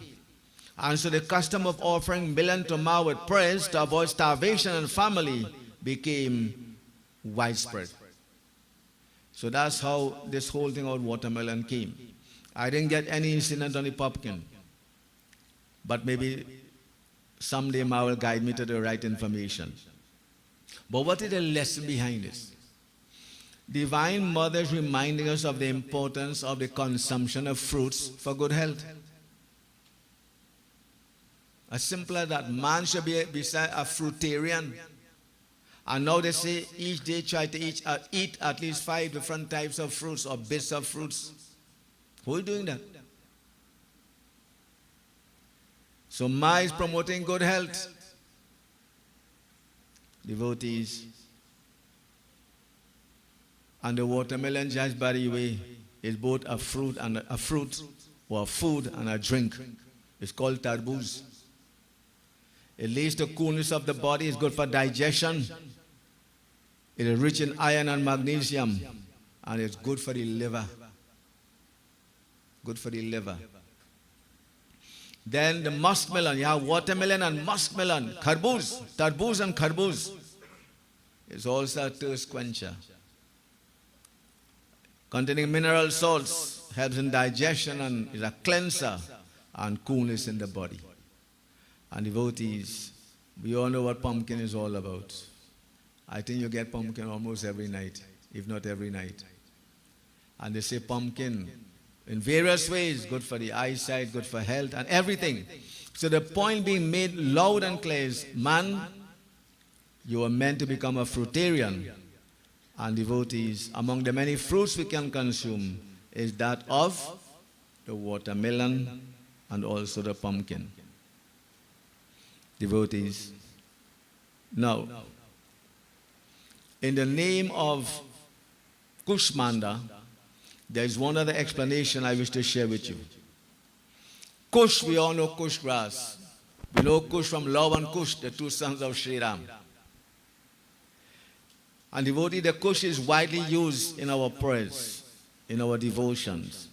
And so the custom of offering melon to Ma with prayers to avoid starvation and family became widespread. So that's how this whole thing about watermelon came. I didn't get any incident on the pumpkin. But maybe someday Ma will guide me to the right information. But what is the lesson behind this? Divine Mother is reminding us of the importance of the consumption of fruits for good health. As simple as that, man should be a fruitarian. And now they say each day try to eat at least 5 different types of fruits or bits of fruits. Who is doing that? So Ma is promoting good health. Devotees. And the watermelon, just by the way, is both a fruit or a food and a drink. It's called tarboos. It leads to coolness of the body. It's good for digestion. It is rich in iron and magnesium. And it's good for the liver. Good for the liver. Then the muskmelon. You have watermelon and muskmelon. Tarboos and karboos. It's also a thirst quencher. Containing mineral salts. Helps in digestion and is a cleanser. And coolness in the body. And devotees, we all know what pumpkin is all about. I think you get pumpkin almost every night, if not every night. And they say pumpkin, in various ways, good for the eyesight, good for health, and everything. So the point being made loud and clear is, man, you are meant to become a fruitarian. And devotees, among the many fruits we can consume, is that of the watermelon and also the pumpkin. Devotees. Now, in the name of Kushmaandaa, there is one other explanation I wish to share with you. Kush, we all know Kush grass. We know Kush from Love and Kush, the two sons of Sri Ram. And devotee, the Kush is widely used in our prayers, in our devotions.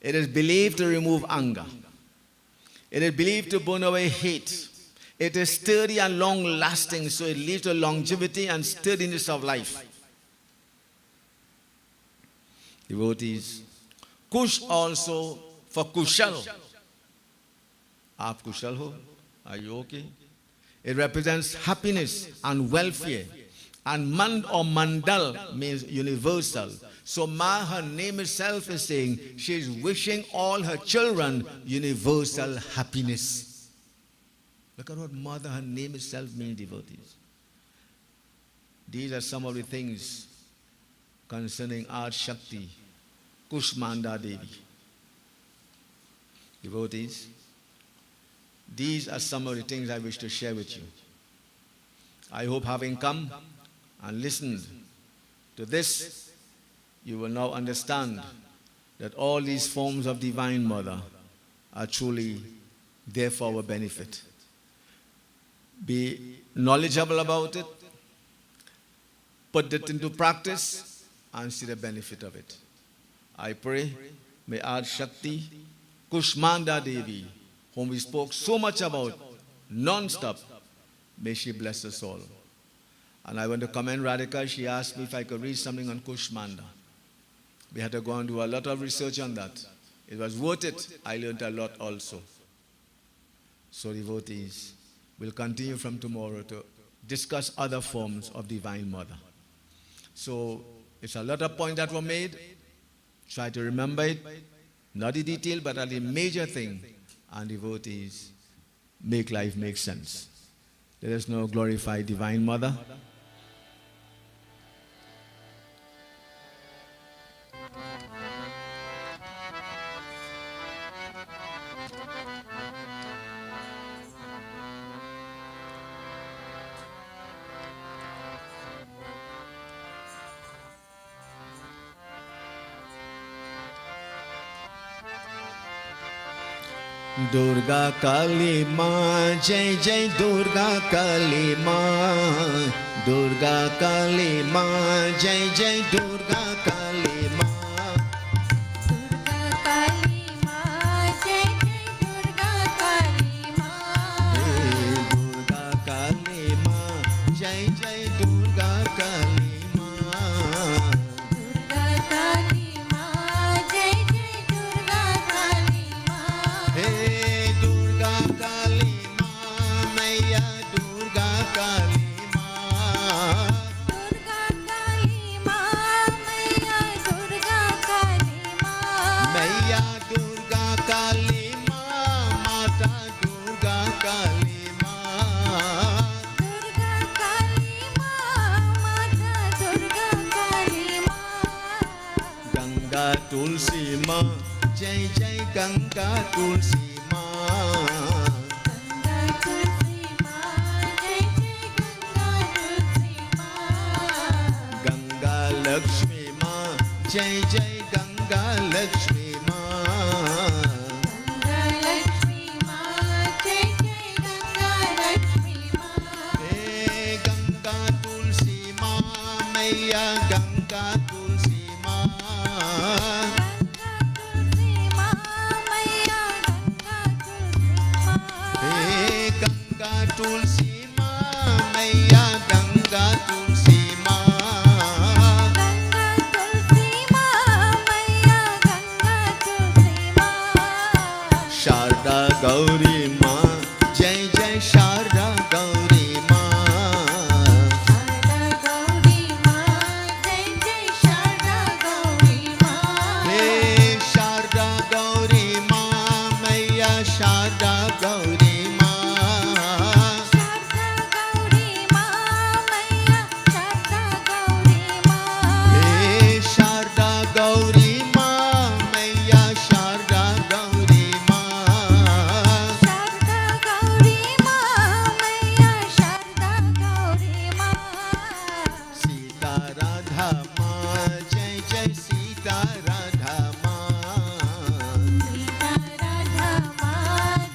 It is believed to remove anger. It is believed to burn away hate. It is sturdy and long-lasting, so it leads to longevity and sturdiness of life. Devotees, Kush also for Kushal. Aap Kushal ho? Are you okay? It represents happiness and welfare. And Mand or Mandal means universal. So Ma, her name itself is saying she is wishing all her children universal happiness. Look at what Mother, her name itself means, devotees. These are some of the things concerning our Shakti, Kushmaandaa Devi. Devotees, these are some of the things I wish to share with you. I hope having come and listened to this, you will now understand that all these forms of Divine Mother are truly there for our benefit. Be knowledgeable about it, put it into practice, and see the benefit of it. I pray, may our Shakti, Kushmaandaa Devi, whom we spoke so much about, non-stop, may she bless us all. And I want to commend Radhika. She asked me if I could read something on Kushmaandaa. We had to go and do a lot of research on that. It was worth it. I learned a lot also. So devotees, we'll continue from tomorrow to discuss other forms of Divine Mother. So it's a lot of points that were made. Try to remember it. Not the detail, but the major thing. And devotees, make life make sense. Let us now glorify Divine Mother. Durga Kali Ma, Jai Jai Durga Kali Ma, Durga Kali Ma, Jai Jai Durga Kali Ma. Durga Kali Ma, Jai Jai Durga Kali Ma. Durga Kali Ma, Jai Jai Durga Kali Ma. Durga Kali Ma, Jai Jai Durga Kali Ma. Hey Durga Kali Ma, Maiya Durga Kali Ma. Durga Kali Ma, Maiya Durga Kali Ma. Maiya Durga Kali Ma, Mata Durga Kali Ma. Durga Kali Ma, Mata Durga Kali Ma. Ganga Tulsi Ma, Jai Jai Ganga Tulsi Ma. Ganga Tulsi Ma, Jai Jai Ganga Tulsi Ma. Ganga Lakshmi Ma, Jai Jai Ganga Lakshmi Ma. Ganga Lakshmi Ma, Jai Jai Ganga Lakshmi Ma. Hey Ganga Tulsi Ma, Maiya Ganga Tulsi Ma. Ganga Tulsi Ma, Maiya Ganga Tulsi Ma. Hey Ganga Tulsi Ma, Maiya Ganga Tulsi Ma. Ganga Tulsi Ma, Maiya Ganga Tulsi Ma. Sharda Gauri Ma, Jai Jai Sharda Gauri Ma. Sharda Gauri Ma, Jai Jai Sharda Gauri Ma. Hey Sharda Gauri Ma, Maiya Sharda Gauri Ma. Sharda Gauri Ma, Maiya Sharda Gauri Ma. Hey Sharda Gauri Ma, Maiya Sharda Gauri Ma. Sharda Gauri Ma, Maiya Sharda Gauri Ma. Sita Radha Ma, Jai Jai Sita Radha Ma. Sita Radha Ma,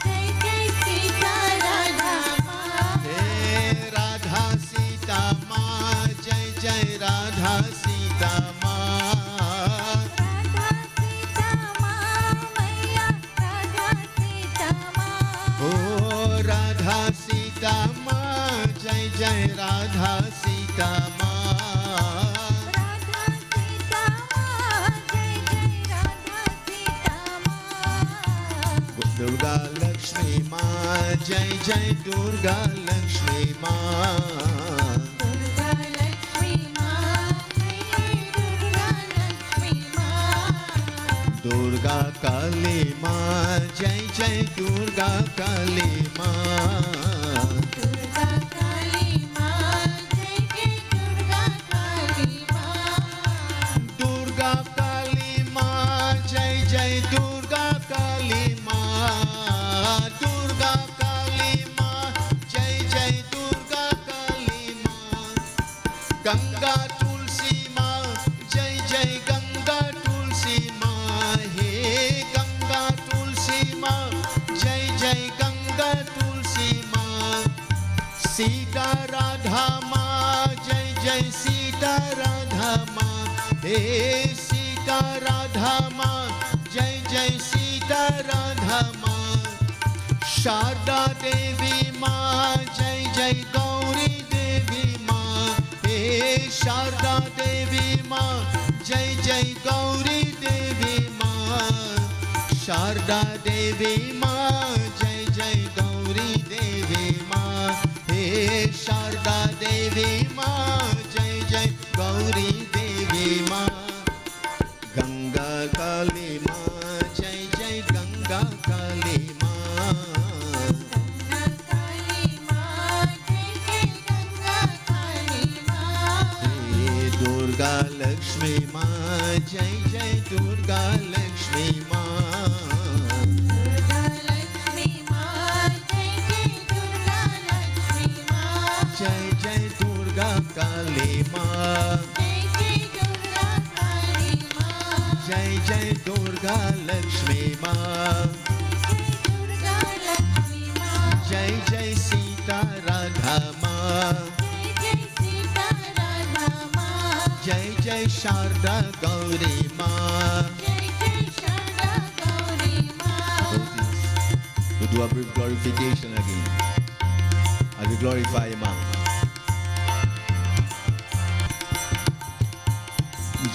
Jai Jai Sita Radha Ma. Hey Radha Sita Ma, Jai Jai Radha Sita Ma. Radha Sita Ma, Maiya Radha Sita Ma. Oh Radha Sita Ma, Jai Jai Radha Sita Ma. Radha Sita Ma, Jai Jai Radha Sita Ma. Durga Lakshmi Ma, Jai Jai Durga Lakshmi Ma. Durga Lakshmi Ma, Jai Jai Durga Lakshmi Ma. Durga Kali Ma, Jai Jai Durga Kali Ma. Durga Kali Ma, Jai Jai Durga Kali Ma. Durga Kali Ma, Jai Jai Durga Kali Ma. Durga Kali Ma, Jai Jai Durga Kali Ma. Ganga Tulsi Ma, Jai Jai Ganga Tulsi Ma. Hey Ganga Tulsi Ma, Jai Jai Ganga Tulsi Ma. Sita Radha Ma, Jai Jai Sita Radha Ma. Hey Sita Sita Radha माँ, जय जय सीता राधा माँ। शारदा देवी माँ, जय जय गौरी देवी माँ। हे शारदा देवी माँ, जय जय गौरी देवी माँ। शारदा देवी माँ, जय जय गौरी देवी माँ। हे शारदा देवी माँ, जय जय गौरी देवी माँ। गंगा काली माँ, जय जय गंगा काली माँ। गंगा काली माँ, जय जय गंगा काली माँ। हे दुर्गा लक्ष्मी माँ, जय जय दुर्गा लक्ष्मी माँ। दुर्गा लक्ष्मी माँ, जय जय दुर्गा लक्ष्मी माँ। जय जय दुर्गा काली माँ। जय जय दुर्गा काली माँ। जय जय दुर्गा लक्ष्मी माँ। जय दुर्गा लक्ष्मी माँ। जय जय सीता राधा माँ। जय जय सीता राधा माँ। जय जय शारदा गौरी माँ। जय जय शारदा गौरी माँ। We do a brief glorification again. As we glorify Mom.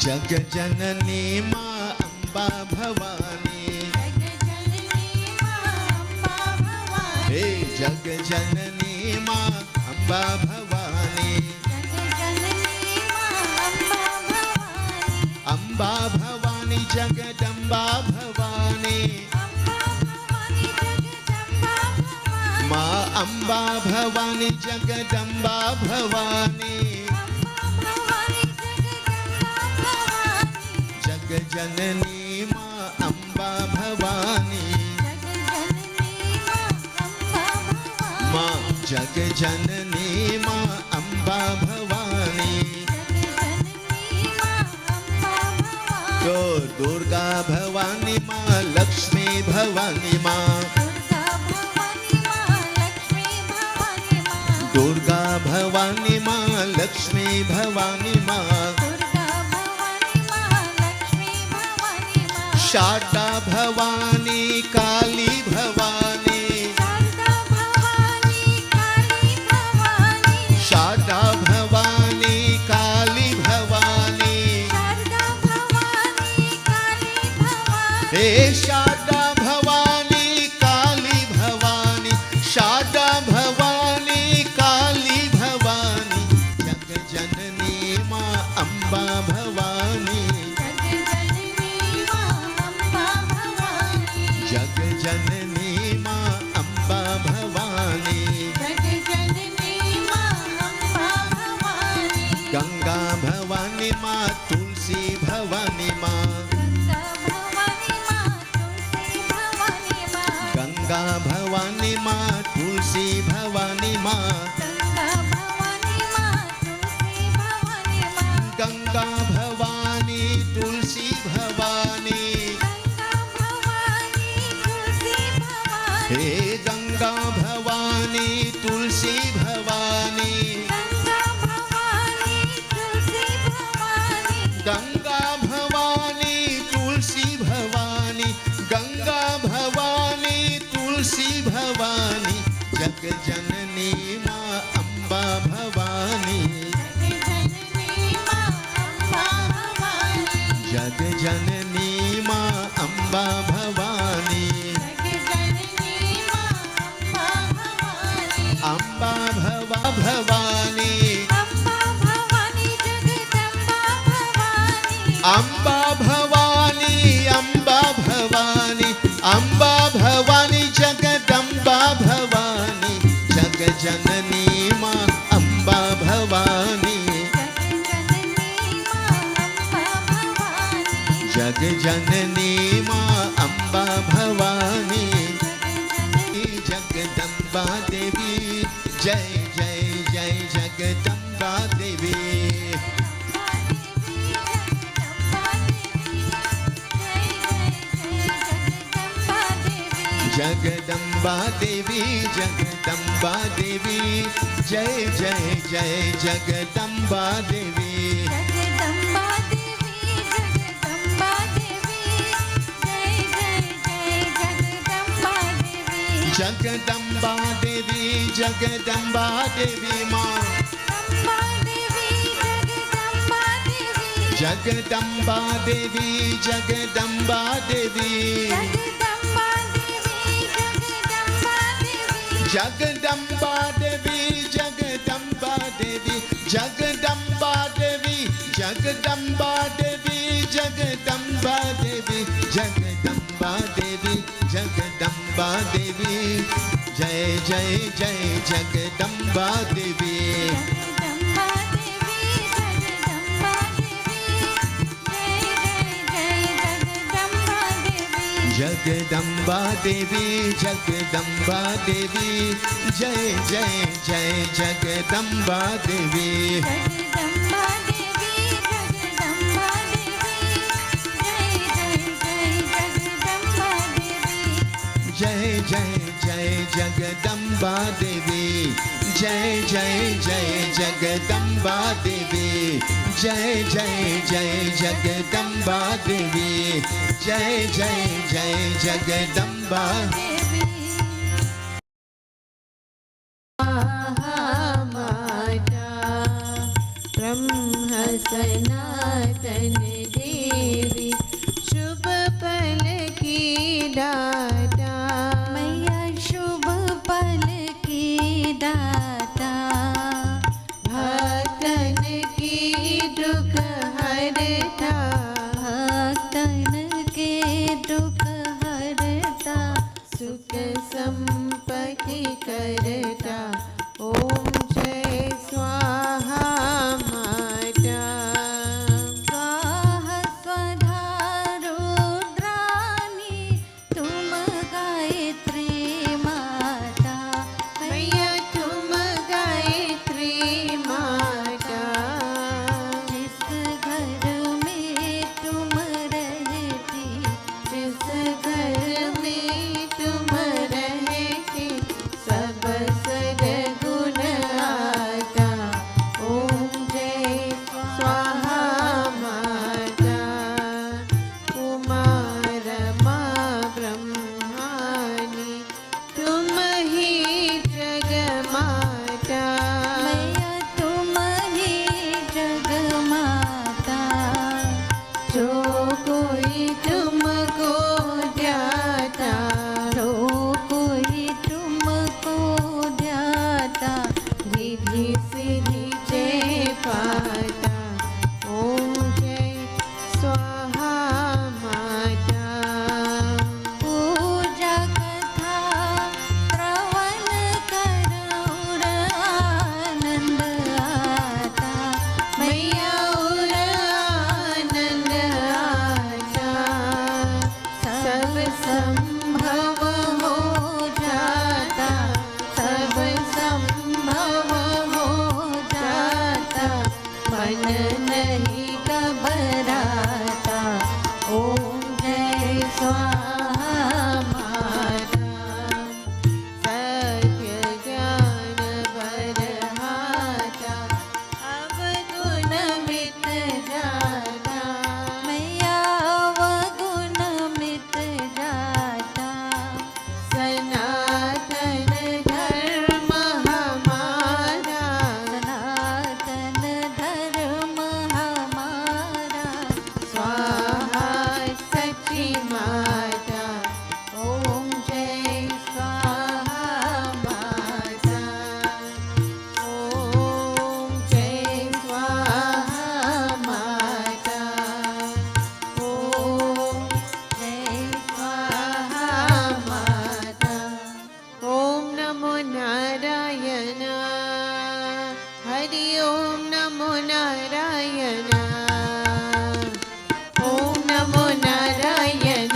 जग जननी माँ अम्बा भवानी। जग जननी माँ अम्बा भवानी। हे जग जननी माँ अम्बा भवानी। जग जननी माँ अम्बा भवानी। अम्बा भवानी जगदम्बा भवानी। अम्बा भवानी जगदम्बा भवानी। माँ अम्बा भवानी जगदम्बा भवानी। अम्बा भवानी जगदम्बा भवानी। जग जननी माँ अम्बा भवानी। जग जननी माँ अम्बा भवानी। माँ जग जननी माँ अम्बा भवानी। जग जननी माँ अम्बा भवानी। तो दुर्गा भवानी माँ लक्ष्मी भवानी माँ। दुर्गा भवानी माँ लक्ष्मी भवानी माँ। दुर्गा भवानी माँ लक्ष्मी भवानी माँ। दुर्गा भवानी माँ लक्ष्मी भवानी माँ। शारदा भवानी काली भवानी। शारदा भवानी काली भवानी। शारदा भवानी काली भवानी। शारदा भवानी काली भवानी। हे शारदा भवानी काली भवानी। शारदा भवानी काली भवानी। जग जननी माँ अम्बा भवानी। जग जननी माँ अम्बा भवानी। जग जननी माँ अम्बा भवानी। जग जननी माँ अम्बा भवानी। गंगा भवानी माँ तुलसी भवानी माँ। गंगा भवानी माँ तुलसी भवानी माँ। गंगा भवानी माँ तुलसी भवानी माँ। गंगा भवानी माँ तुलसी भवानी माँ। गंगा भवानी तुलसी भवानी। गंगा भवानी तुलसी भवानी। गंगा भवानी तुलसी भवानी। गंगा भवानी तुलसी भवानी। जग जननी माँ अम्बा भवानी। जग जननी माँ अम्बा भवानी। जग जननी माँ अम्बा भवानी। अम्बा भवा भवानी। अम्बा भवानी जगदम्बा भवानी। अम्बा भवानी अम्बा भवानी। अम्बा भवानी जगदम्बा भवानी। जग जननी माँ अम्बा भवानी। जग जननी माँ अम्बा भवानी। जगदम्बा देवी जय जय जय जगदम्बा देवी। जगदम्बा देवी जगदम्बा देवी जय जय जय जगदम्बा देवी। जगदम्बा देवी जगदम्बा जगदम्बा देवी जगदम्बा देवी माँ जगदम्बा देवी जगदम्बा देवी जगदम्बा देवी जगदम्बा देवी जगदम्बा देवी जगदम्बा देवी जगदम्बा देवी जगदम्बा देवी जगदम्बा देवी जय जय जय जगदम्बा देवी जगदम्बा देवी जगदम्बा देवी जय जय जय जगदम्बा देवी जय जय जय जगदम्बा देवी जय जय जय जगदम्बा देवी जय जय जय जगदम्बा देवी जय जय जय जगदम्बा ब्रह्म सनातन देवी शुभ पल की दाता मैया शुभ पल की दाता भक्तन की दुख हरता भक्तन के दुख हरता सुख संपत्ति करता ओम जय स्वाहा माता स्वाहा स्वधा रुद्राणी तुम गायत्री माता मैया तुम गायत्री माता जिस घर में तुम रहती जिस घर में तुम रहती सब सद्गुण आता ओम जय स्वाहा माता कुमार माँ ब्रह्मानी तुम ही जग माता मैया तुम ही जग माता जो कोई तुमको ध्याता जो कोई तुमको ध्याता रिद्धि सिद्धि जय पाता ओम जय स्वाहा माता पूजा कथा श्रवण कर आनंद आता मैया उर आनंद आता सब संभव हो जाता सब संभव हो जाता मन नहीं घबराता ओम जय स्वाहा माता सत्य ज्ञान बरहाता अब गुण मिट जाता मैया अवगुण मिट जाता सनातन धर्म हमारा सनातन धर्म हमारा स्वाहा सची माता ओम जय स्वाहा माता ओम जय स्वाहा माता ओम जय स्वाहा माता ओम नमो नारायण हरि ओम नमो नारायण ओम नमो नारायण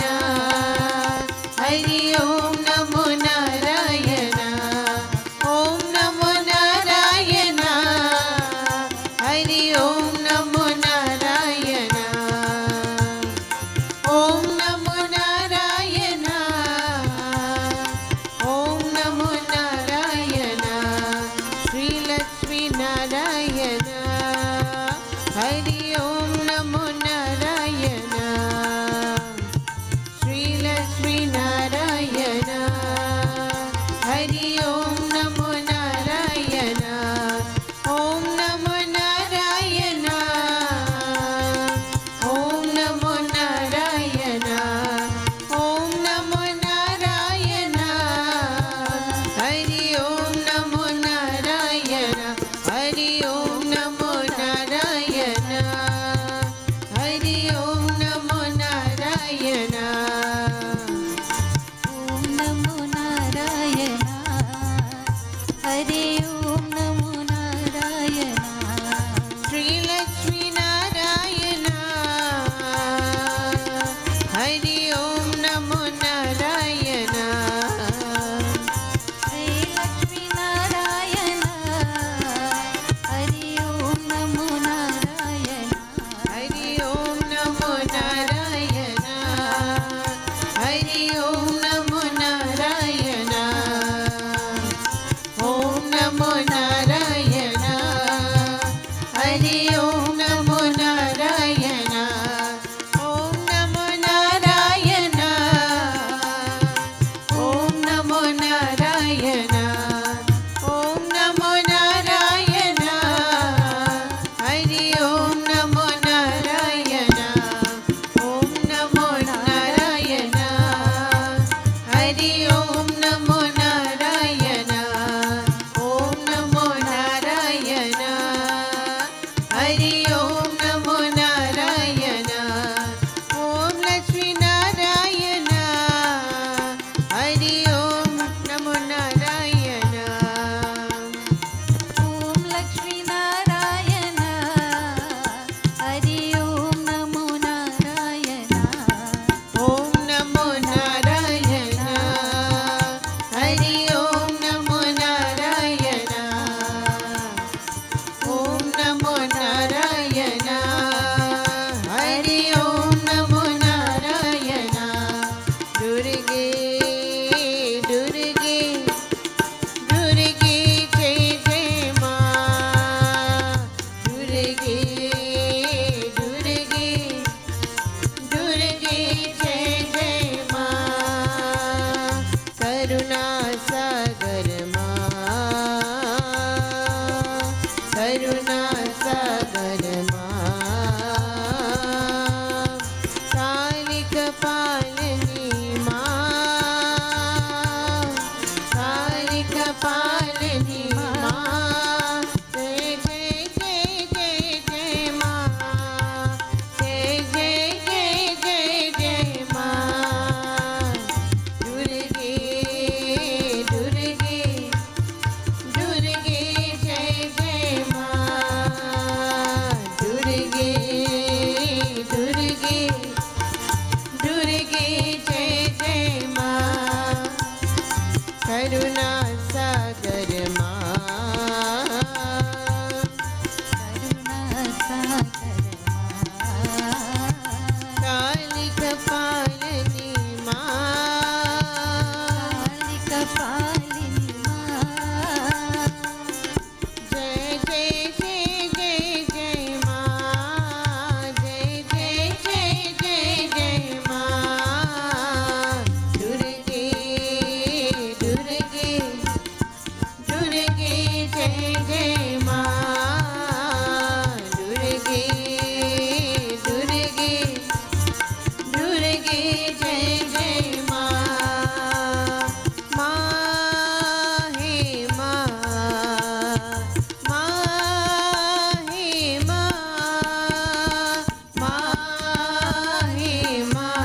हरि ओम नमो नारायण ओम नमो नारायण हरि ओम नमो नारायण ओम नमो नारायण ओम नमो नारायण श्री लक्ष्मी नारायण हरि हरि ओम नमो नारायण ओम नमो नारायण ओम नमो नारायण ओम नमो नारायण हरि ओम नमो नारायण हरि ओम नमो नारायण हरि ओम नमो नारायण ओम नमो नारायण हरि ओम नमो नारायण श्री लक्ष्मी नारायण हरि ओम नमो नारायण श्री लक्ष्मी नारायण हरि ओम नमो नारायण हरि ओम नमो नारायण हरि ओम नमो नारायण ओम नमो नारायण हरि ओम नमो नारायण ओम नमो नारायण ओम नमो नारायण ओम नमो नारायण हरि ओम नमो नारायण ओम नमो नारायण हरि ओम नमो नारायण ओम नमो नारायण हरि ओम नमो नारायण ओम लक्ष्मी नारायण हरि ओम नमो नारायण ओम लक्ष्मी नारायण हरि ओम नमो नारायण ओम नमो नारायण हरि ओम नमो नारायण ओम नमो नारायण हरि ओम नमो नारायण दुर्गे दुर्गे दुर्गे जय जय माँ दुर्गे दुर्गे दुर्गे जय जय माँ करुणा सागर माँ करुणा सागर माँ कालिक पालनी माँ कालिक पालनी माँ जय जय जय जय जय माँ जय जय जय जय जय माँ दुर्गे दुर्गे दुर्गे जय जय माँ दुर्गे दुर्गे दुर्गे जय जय माँ करुणा सागर माँ करुणा सागर कालिक पालनी माँ कालिक पालिनी माँ जय जय जय जय जय माँ जय जय जय जय जय माँ दुर्गे दुर्गे दुर्गे जय जय माँ दुर्गे दुर्गे दुर्गे जय जय माँ माँ हे माँ माँ हे माँ माँ हे माँ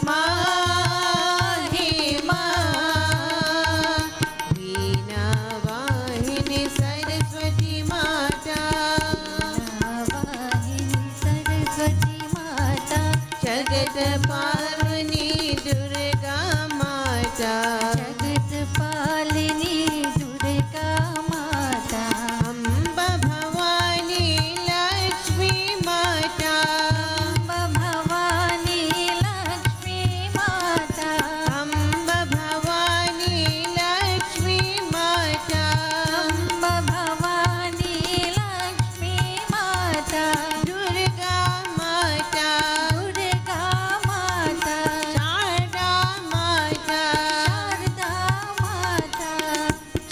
माँ हे माँ वीणा वाहे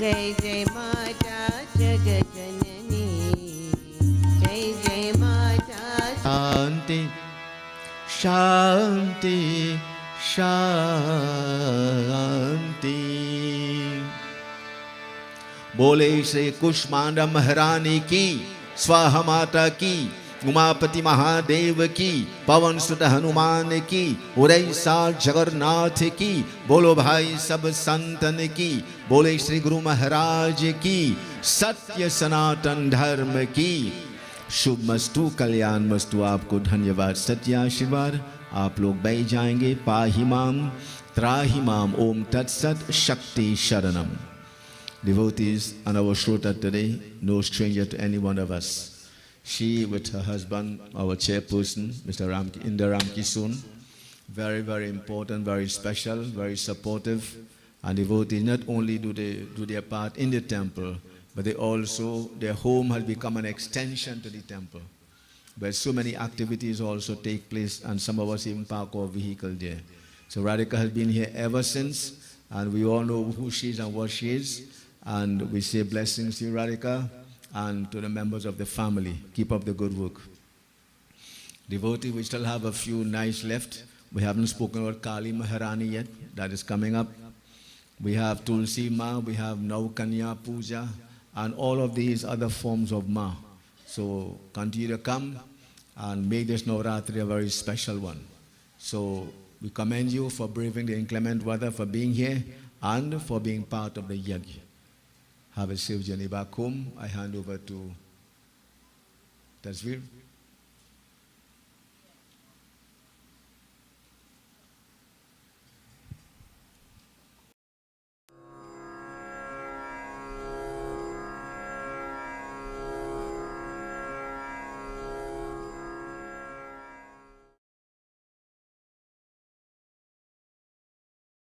जय जय माता जगजननी जय जय माता शांति शांति शांति। बोले श्री कुष्मांडा महारानी की, स्वाहा माता की, उमापति महादेव की, पवन सुत हनुमान की, उड़ैसा जगन्नाथ की, बोलो भाई सब संतन की, बोले श्री गुरु महाराज की, सत्य सनातन धर्म की। शुभ मस्तु, कल्याण मस्तु। आपको धन्यवाद, सत्य आशीर्वाद। आप लोग बैठ जाएंगे। पाहि माम त्राहि माम। ओम तत्सत। शक्ति शरणम। Devotees and our Shrota today, no stranger to any one of us. She with her husband, our chairperson, Mr. Indra Ramkisoon, very, very important, very special, very supportive. And devotees not only do their part in the temple, but they also, their home has become an extension to the temple, where so many activities also take place, and some of us even park our vehicle there. So Radhika has been here ever since, and we all know who she is and what she is. And we say blessings to you, Radhika, and to the members of the family. Keep up the good work. Devotee, we still have a few nights left. We haven't spoken about Kali Maharani yet. That is coming up. We have Tulsi Ma, we have Naukanya Puja, and all of these other forms of Ma. So continue to come and make this Navratri a very special one. So we commend you for braving the inclement weather, for being here, and for being part of the Yajna. Have a safe journey back home. I hand over to Tasvir.